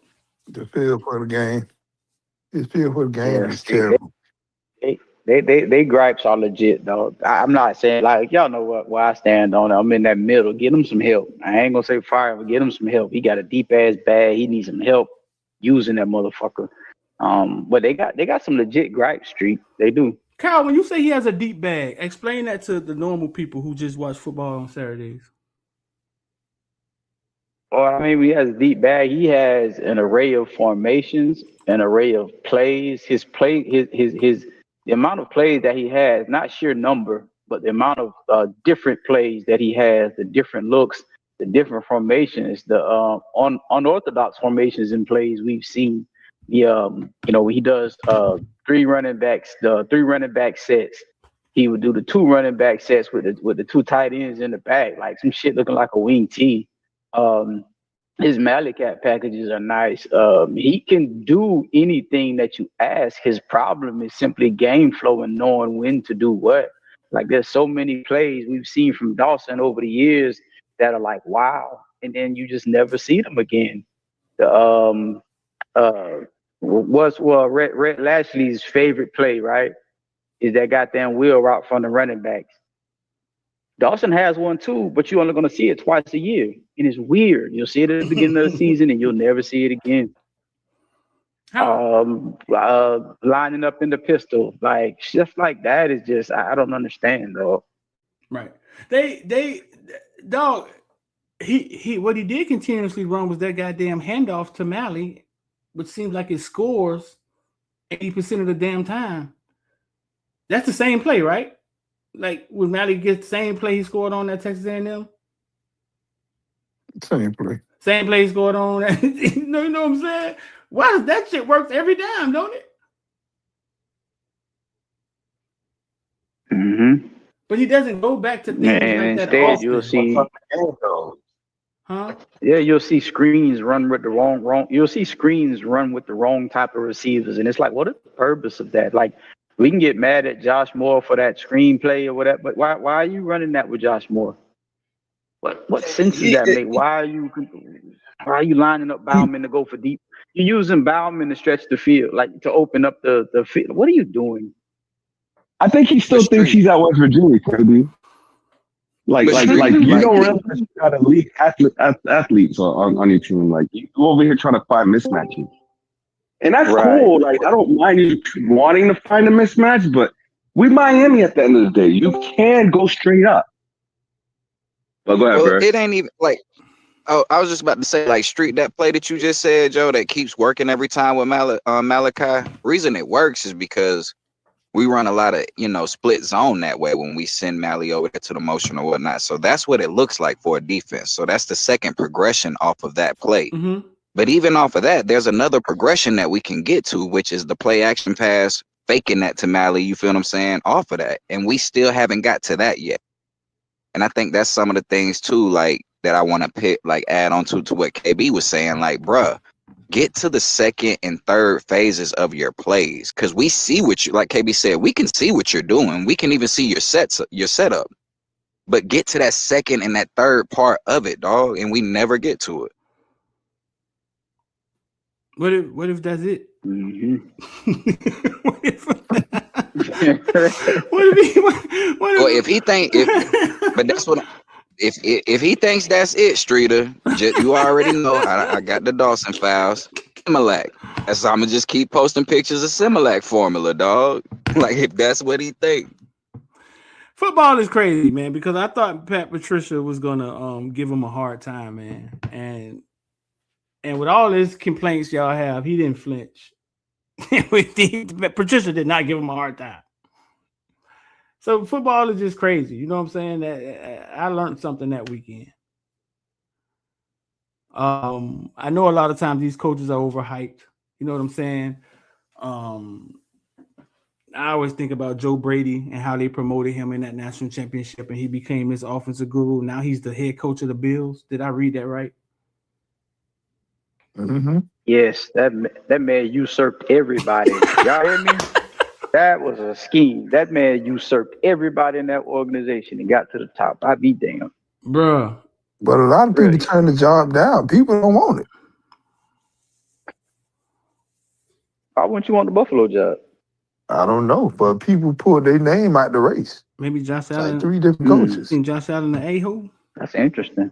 The feel for the game. His feel for the game is terrible. They gripes are legit, though. I'm not saying, like, y'all know where I stand on it. I'm in that middle. Get him some help. I ain't gonna say fire, but get him some help. He got a deep ass bag. He needs some help using that motherfucker. But they got some legit gripe streak. They do. Kyle, when you say he has a deep bag, explain that to the normal people who just watch football on Saturdays. Well, I mean, he has a deep bag. He has an array of formations, an array of plays. The amount of plays that he has, not sheer number, but the amount of different plays that he has, the different looks, the different formations, the unorthodox formations and plays we've seen. He does the three running back sets. He would do the two running back sets with the two tight ends in the back, like some shit looking like a wing T. His Malicat packages are nice. He can do anything that you ask. His problem is simply game flow and knowing when to do what. Like, there's so many plays we've seen from Dawson over the years that are like, wow, and then you just never see them again. Rhett Lashley's favorite play, right, is that goddamn wheel route from the running backs. Dawson has one too, but you're only going to see it twice a year. And it's weird. You'll see it at the beginning of the season and you'll never see it again. Lining up in the pistol, like stuff like that is just, I don't understand, though. Right. Dog, he what he did continuously run was that goddamn handoff to Malley, which seems like it scores 80% of the damn time. That's the same play, right? Like when Malley gets the same play he scored on that Texas A&M? Same play. Same play he scored on that. You know what I'm saying? Why does that shit work every time, don't it? Mm-hmm. But he doesn't go back to things like that. Instead, you'll see. Huh? Yeah, you'll see screens run with the wrong. You'll see screens run with the wrong type of receivers, and it's like, what is the purpose of that? Like, we can get mad at Josh Moore for that screenplay or whatever, but why are you running that with Josh Moore? What sense does that make? Why are you lining up Bauman to go for deep? You're using Bauman to stretch the field, like to open up the field. What are you doing? I think he still thinks he's at West Virginia, Kirby. Like you don't realize you got elite athletes on your team. Like, you go over here trying to find mismatches. And that's cool. Like, I don't mind you wanting to find a mismatch, but we Miami at the end of the day. You can go straight up. But go ahead, bro. It ain't even like, oh, I was just about to say, like, street that play that you just said, Joe, that keeps working every time with Malachi. Reason it works is because we run a lot of, split zone that way when we send Mally over to the motion or whatnot. So that's what it looks like for a defense. So that's the second progression off of that play. Mm-hmm. But even off of that, there's another progression that we can get to, which is the play action pass, faking that to Mally, you feel what I'm saying, off of that. And we still haven't got to that yet. And I think that's some of the things too, like, that I want to add on to what KB was saying, like, bruh, get to the second and third phases of your plays. Cause we see what you, like KB said, we can see what you're doing. We can even see your setup. but get to that second and that third part of it, dog, and we never get to it. What if that's it? Mm-hmm. What if he think but that's what if he thinks that's it, Streeter, you already know I got the Dawson files. Similac. That's I'm gonna just keep posting pictures of Similac formula, dog. Like if that's what he think. Football is crazy, man, because I thought Pat Patricia was gonna give him a hard time, man. And with all his complaints y'all have, he didn't flinch. Patricia did not give him a hard time. So football is just crazy. You know what I'm saying? I learned something that weekend. I know a lot of times these coaches are overhyped. You know what I'm saying? I always think about Joe Brady and how they promoted him in that national championship, and he became this offensive guru. Now he's the head coach of the Bills. Did I read that right? Mm-hmm. Yes, that man usurped everybody. Y'all hear me? That was a scheme. That man usurped everybody in that organization and got to the top. I be damned. Bruh. But a lot of people turn the job down. People don't want it. Why wouldn't you want the Buffalo job? I don't know, but people pulled their name out the race. Maybe Josh Allen. Like 3 different coaches. Think Josh Allen the a-hole? That's interesting.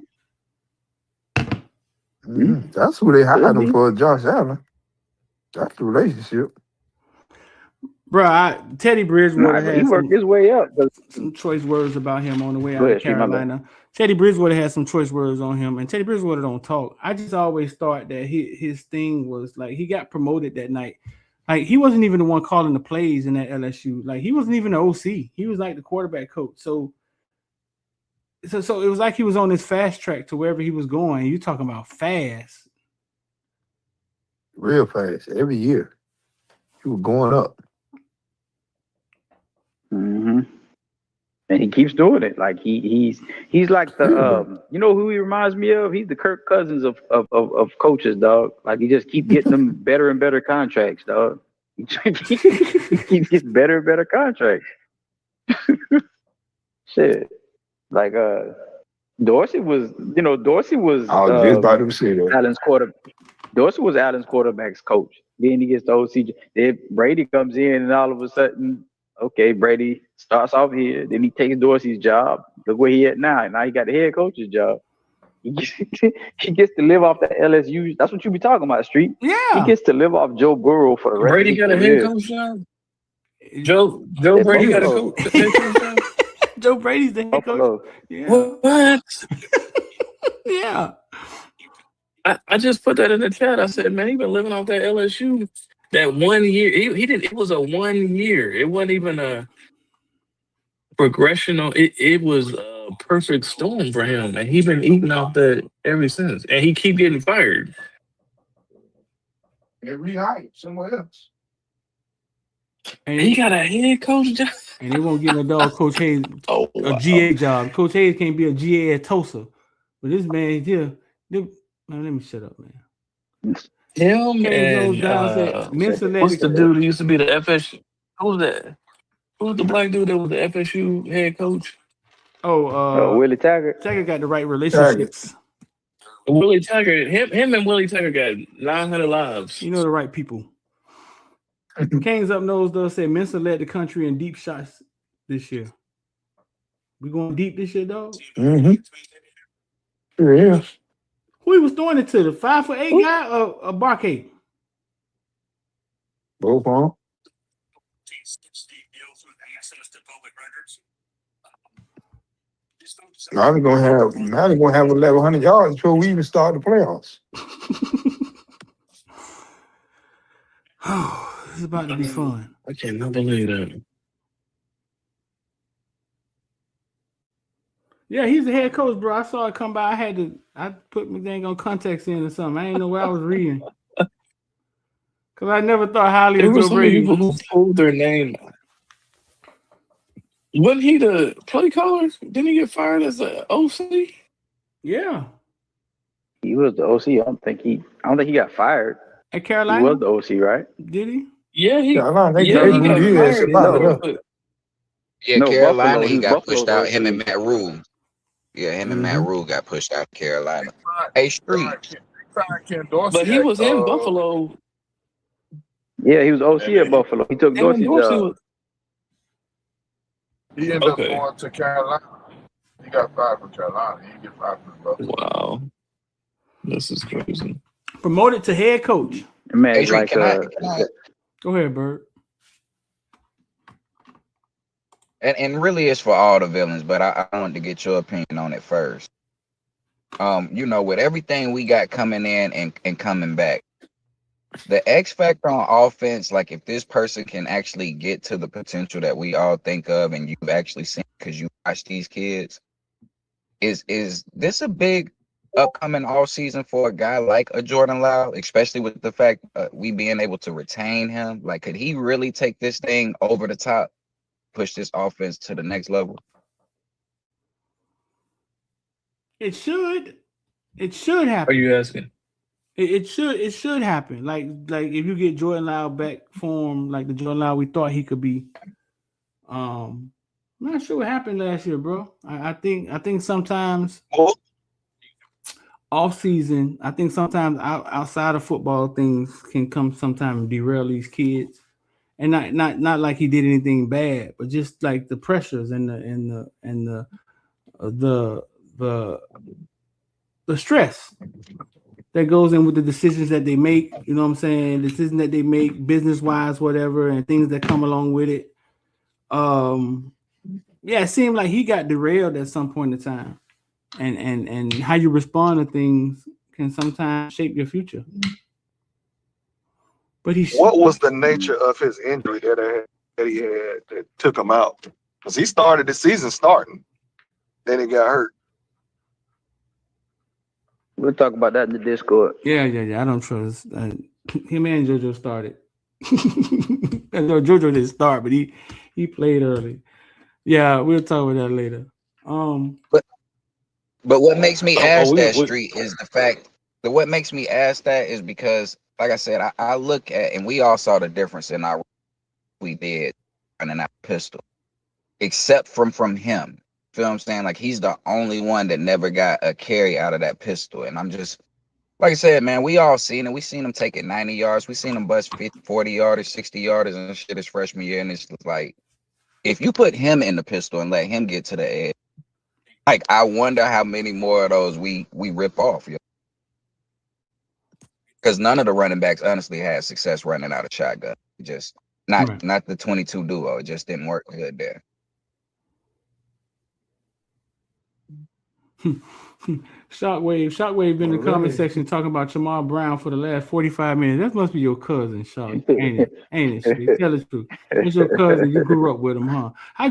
Mm-hmm. That's who they hired him for, Josh Allen. That's the relationship. Bro, Teddy Bridgewater had he worked his way up. Some choice words about him on the way out of Carolina. Teddy Bridgewater had some choice words on him, and Teddy Bridgewater don't talk. I just always thought that his thing was like he got promoted that night. Like he wasn't even the one calling the plays in that LSU. Like he wasn't even the OC. He was like the quarterback coach. So it was like he was on this fast track to wherever he was going. You talking about fast? Real fast. Every year, he was going up. Mm-hmm. And he keeps doing it. Like he's like the you know who he reminds me of? He's the Kirk Cousins of coaches, dog. Like he just keep getting them better and better contracts, dog. He keeps getting better and better contracts. Shit. Like Dorsey was I was just about to say that. Allen's Dorsey was Allen's quarterback's coach. Then he gets the OC. Then Brady comes in and all of a sudden, okay, Brady starts off here. Then he takes Dorsey's job. Look where he at now. Now he got the head coach's job. He gets to live off the LSU. That's what you be talking about, Street. Yeah. He gets to live off Joe Burrow for the rest Brady of his got a head coach job? Joe Brady got a head coach job? Joe Brady's the head coach. Yeah. What? Yeah. I just put that in the chat. I said, man, he been living off that LSU that 1 year. He did. It was a 1 year. It wasn't even a progression. It was a perfect storm for him, and he been eating off that ever since. And he keep getting fired. Get rehired somewhere else. And he got a head coach job. And they won't get no dog Coach Hayes a GA job. Coach Hayes can't be a GA at Tulsa. But this man here, let me shut up, man. Him and what's the dude who used to be the FSU? Who's that? Who's the black dude that was the FSU head coach? Willie Taggart. Taggart got the right relationships. Willie Taggart. Him and Willie Taggart got 900 lives. You know the right people. Canes Up Nose though said Mensah led the country in deep shots this year. We going deep this year, dog? Mm-hmm. Yeah. Who he was throwing it to? The 5'8" guy or Barkate? Both of them. Now they're gonna have 1,100 yards before we even start the playoffs. Oh, this is about to be fun. I cannot believe that. Yeah, he's the head coach, bro. I saw it come by. I put my dang on context in or something. I ain't know what I was reading. Because I never thought highly There of were Joe so many Brady. people who pulled their name. Wasn't he the play caller? Didn't he get fired as the OC? Yeah. He was the OC. I don't think he got fired. At Carolina? He was the OC, right? Did he? Yeah, he Carolina, got fired. Yeah, No, Carolina, Buffalo. he He got pushed Buffalo's out. Him and OC. Matt Rule. Yeah, him and Matt Mm-hmm. Rule got pushed out of Carolina. Signed, Hey, Street. Ken Dorsey But he at was in Buffalo. Yeah, he was OC and then at Buffalo. He took And Dorsey's Dorsey job. was he ended up okay. going to Carolina. He got fired from Carolina. He didn't get fired from Buffalo. Wow, this is crazy. Promoted to head coach. Man, Hey, it's Street, like can I Go ahead, Bird. and really it's for all the villains, but I wanted to get your opinion on it first. With everything we got coming in and coming back, the X factor on offense, like if this person can actually get to the potential that we all think of and you've actually seen because you watch these kids, is this a big upcoming off season for a guy like a Jordan Love, especially with the fact we being able to retain him? Like, could he really take this thing over the top, push this offense to the next level? It should. It should happen. Are you asking? It should happen. Like if you get Jordan Love back form, like the Jordan Love we thought he could be. I'm not sure what happened last year, bro. I think sometimes off season, I think sometimes outside of football things can come sometimes derail these kids. And not like he did anything bad, but just like the pressures and the stress that goes in with the decisions that they make, you know what I'm saying? Decisions that they make business-wise, whatever, and things that come along with it. Yeah, it seemed like he got derailed at some point in time. And how you respond to things can sometimes shape your future. But what was the nature of his injury that he had that took him out? Because he started the season starting, then he got hurt. We'll talk about that in the Discord. Yeah. I don't trust him and JoJo started. No, JoJo didn't start, but he played early. Yeah, we'll talk about that later. But what makes me ask that, Street, is the fact that what makes me ask that is because, like I said, I look at, and we all saw the difference in our we did running out pistol, except from him. Feel what I'm saying? Like, he's the only one that never got a carry out of that pistol. And I'm just, like I said, man, we all seen it. We seen him take it 90 yards. We seen him bust 50, 40 yarders, 60 yarders and shit his freshman year. And it's like, if you put him in the pistol and let him get to the edge, like, I wonder how many more of those we rip off. Because none of the running backs honestly had success running out of shotgun. Just not the 22 duo. It just didn't work good there. Shockwave in the comment section talking about Jamal Brown for the last 45 minutes. That must be your cousin, Shock. Ain't it? Sweet? Tell the truth. It's your cousin. You grew up with him, huh?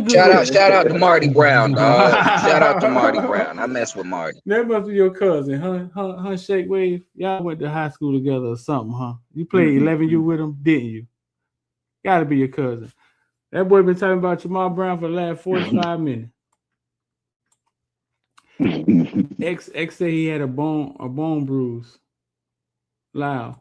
Shout out to Marty Brown, dog. Shout out to Marty Brown. I mess with Marty. That must be your cousin, huh? Shockwave. Y'all went to high school together or something, huh? You played 11U with him, didn't you? Gotta be your cousin. That boy been talking about Jamal Brown for the last 45 minutes. X said he had a bone bruise. Loud.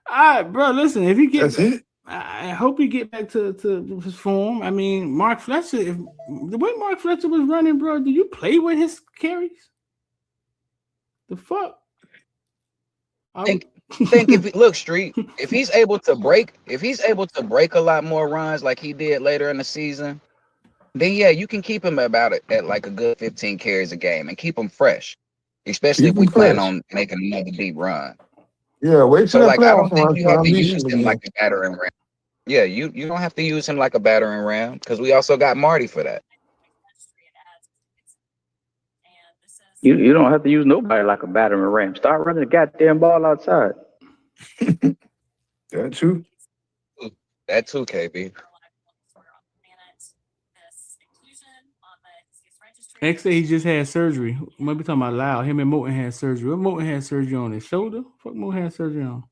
All right, bro. Listen, if he gets, I hope he get back to his form. I mean, Mark Fletcher. If the way Mark Fletcher was running, bro, do you play with his carries? The fuck. Think if look, Street, if he's able to break a lot more runs like he did later in the season, then yeah, you can keep him at like a good 15 carries a game and keep him fresh, especially if we plan on making another deep run. Yeah, wait till like, I don't playoff think you have to use him again. like a battering ram. Yeah, you don't have to use him like a battering ram because we also got Marty for that. You don't have to use nobody like a battering ram. Start running the goddamn ball outside. That too. That too, KB. X said he just had surgery. Might be talking about Loud. Him and Moten had surgery. What Moten had surgery on his shoulder? Fuck, Moten had surgery on.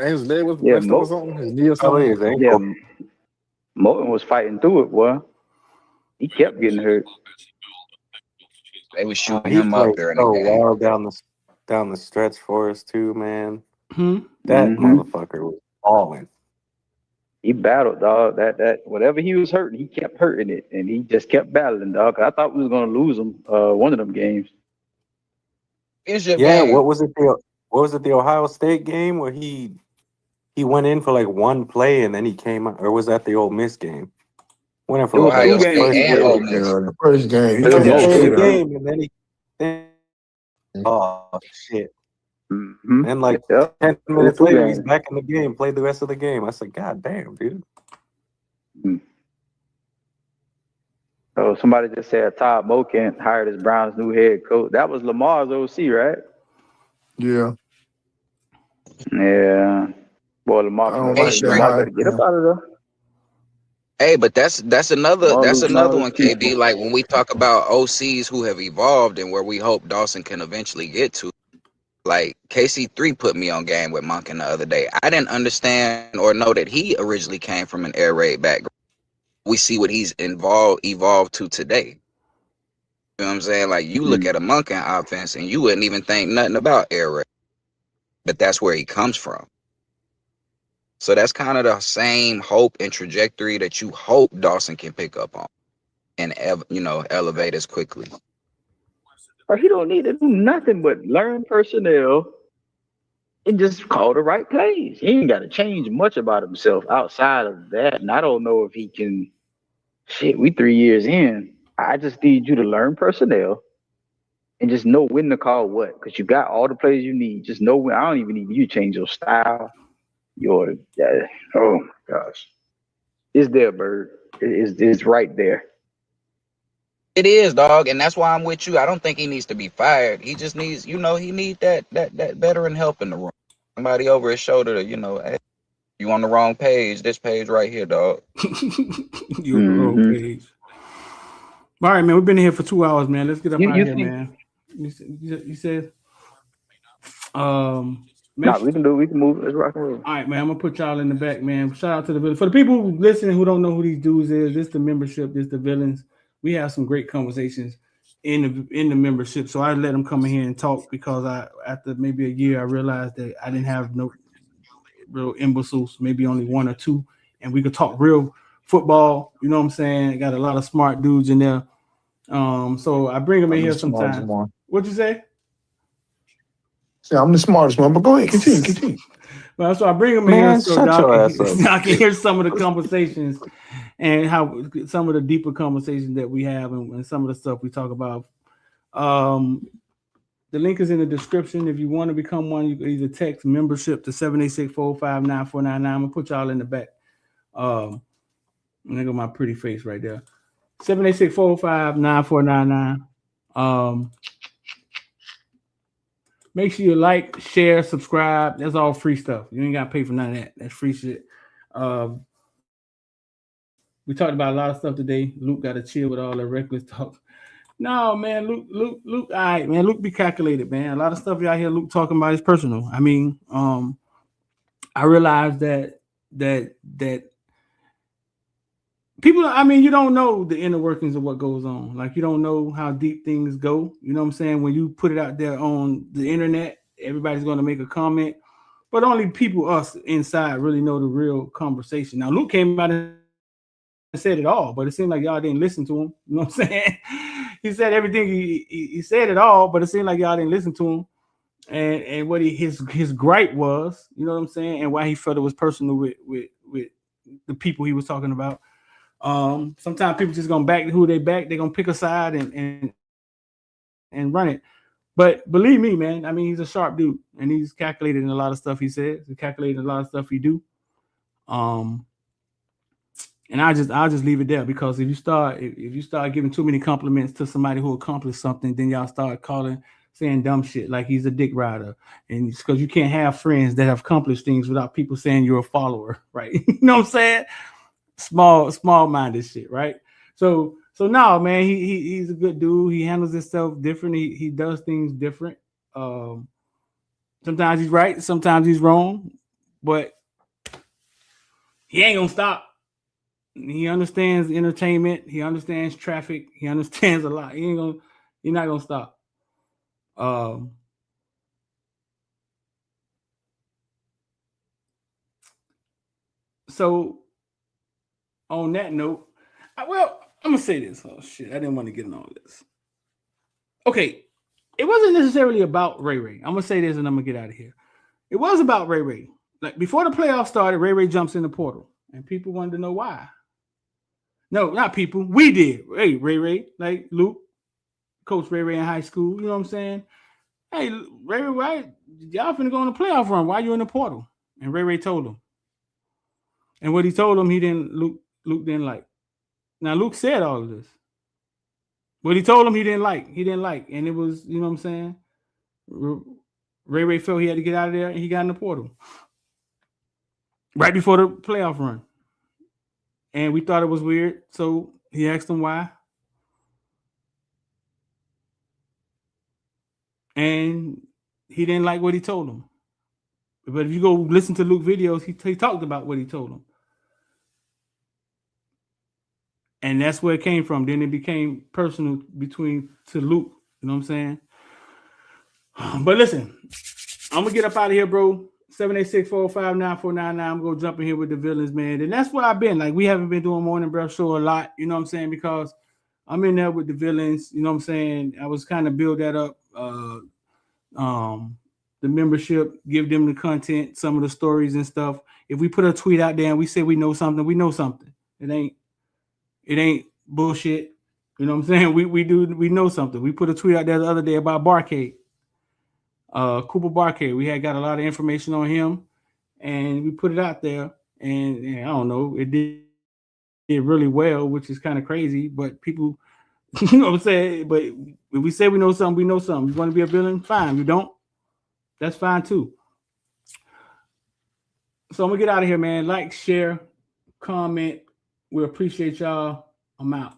His leg was messed up or something. His knee or something. Yeah, Moten was fighting through it, boy. He kept getting hurt. They was shooting him up there in the game. Well down the stretch for us too, man. Hmm? That motherfucker was balling. He battled, dog. That whatever he was hurting, he kept hurting it, and he just kept battling, dog. I thought we was gonna lose him one of them games. It's your Yeah, game. what was it? The Ohio State game where he went in for like one play and then he came out, or was that the Ole Miss game? Went in It for was like Ohio two the State first games. and play. Ole Miss. The first game, he Yeah, took the that first shit out. game, and then oh shit. Mm-hmm. And like Yep. 10 It was minutes two later, he's games. back in the game, played the rest of the game. I said, God damn, dude. So somebody just said Todd Moken hired as Brown's new head coach. That was Lamar's OC, right? Yeah. Yeah. Boy, I Lamar don't Hey, like that Lamar Street. high. better get up out of there. Hey, but that's another Lamar losing all one, his people. KB. Like when we talk about OCs who have evolved and where we hope Dawson can eventually get to. Like KC3 put me on game with Monken the other day. I didn't understand or know that he originally came from an air raid background. We see what he's evolved to today. You know what I'm saying? Like you look at a Monken offense and you wouldn't even think nothing about air raid, but that's where he comes from. So that's kind of the same hope and trajectory that you hope Dawson can pick up on and elevate as quickly. Or he don't need to do nothing but learn personnel and just call the right plays. He ain't got to change much about himself outside of that. And I don't know if he can. Shit, we 3 years in. I just need you to learn personnel and just know when to call what, because you got all the plays you need. Just know when. I don't even need you to change your style. Oh my gosh, it's there, Bird. It's right there. It is, dog, and that's why I'm with you. I don't think he needs to be fired. He just needs, he need that veteran help in the room. Somebody over his shoulder to, hey, you on the wrong page. This page right here, dog. You're on the wrong page. All right, man. We've been here for 2 hours, man. Let's get up out of here, man. You said, we can move. Let's rock and roll. All right, man. I'm gonna put y'all in the back, man. Shout out to the villains. For the people who listening who don't know who these dudes is, this the membership, this the villains. We have some great conversations in the membership. So I let them come in here and talk because after maybe a year I realized that I didn't have no real imbeciles, maybe only one or two, and we could talk real football. You know what I'm saying? I got a lot of smart dudes in there. So I bring them in here sometimes. What'd you say? See, I'm the smartest one, but go ahead, continue. Well, so I bring them in here so y'all can hear some of the conversations and how some of the deeper conversations that we have and some of the stuff we talk about. The link is in the description. If you want to become one, you can either text membership to 786-459-9499. I'm gonna put y'all in the back. And there go my pretty face right there. 786-459-9499. Make sure you like, share, subscribe. That's all free stuff. You ain't got to pay for none of that. That's free shit. We talked about a lot of stuff today. Luke got to chill with all the reckless talk. No, man, Luke, all right, man. Luke be calculated, man. A lot of stuff y'all hear Luke talking about is personal. I mean, I realized that people, I mean, you don't know the inner workings of what goes on. Like, you don't know how deep things go. You know what I'm saying? When you put it out there on the internet, everybody's going to make a comment, but only people, us inside, really know the real conversation. Now, Luke came out and said it all, but it seemed like y'all didn't listen to him. You know what I'm saying? He said everything. He said it all, but it seemed like y'all didn't listen to him. And what his gripe was, you know what I'm saying, and why he felt it was personal with the people he was talking about. Sometimes people just gonna back who they back. They're gonna pick a side and run it. But believe me, man, I mean, he's a sharp dude, and he's calculated in a lot of stuff he says. He's calculated in a lot of stuff he do. And I'll just leave it there, because if you start giving too many compliments to somebody who accomplished something, then y'all start saying dumb shit like he's a dick rider, and it's because you can't have friends that have accomplished things without people saying you're a follower, right? You know what I'm saying? Small-minded shit, right? So now, man, he's a good dude. He handles himself different. He does things different. Sometimes he's right, sometimes he's wrong, but he ain't gonna stop. He understands entertainment. He understands traffic. He understands a lot. He's not gonna stop. So on that note, I'm gonna say this. Oh shit, I didn't want to get in all this. Okay, it wasn't necessarily about Ray Ray. I'm gonna say this and I'm gonna get out of here. It was about Ray Ray. Like before the playoffs started, Ray Ray jumps in the portal, and people wanted to know why. No, not people. We did. Hey, Ray Ray, like Luke, Coach Ray Ray in high school. You know what I'm saying? Hey, Ray Ray, why y'all finna go on a playoff run? Why you in the portal? And Ray Ray told him. And what he told him, Luke didn't like. Now Luke said all of this. What he told him he didn't like. And it was, you know what I'm saying? Ray Ray felt he had to get out of there, and he got in the portal. Right before the playoff run. And we thought it was weird. So he asked him why. And he didn't like what he told him. But if you go listen to Luke videos, he talked about what he told him. And that's where it came from. Then it became personal to Luke. You know what I'm saying? But listen, I'm going to get up out of here, bro. 786-405-9499. I'm going to jump in here with the villains, man. And that's where I've been. Like, we haven't been doing Morning Breath Show a lot. You know what I'm saying? Because I'm in there with the villains. You know what I'm saying? I was kind of build that up. The membership, give them the content, some of the stories and stuff. If we put a tweet out there and we say we know something, we know something. It ain't bullshit. You know what I'm saying? We know something. We put a tweet out there the other day about Barkate. Cooper Barkate. We had got a lot of information on him and we put it out there. And I don't know, it did really well, which is kind of crazy, but people, you know what I'm saying? But if we say we know something, we know something. You want to be a villain? Fine. You don't? That's fine too. So I'm gonna get out of here, man. Like, share, comment. We appreciate y'all. I'm out.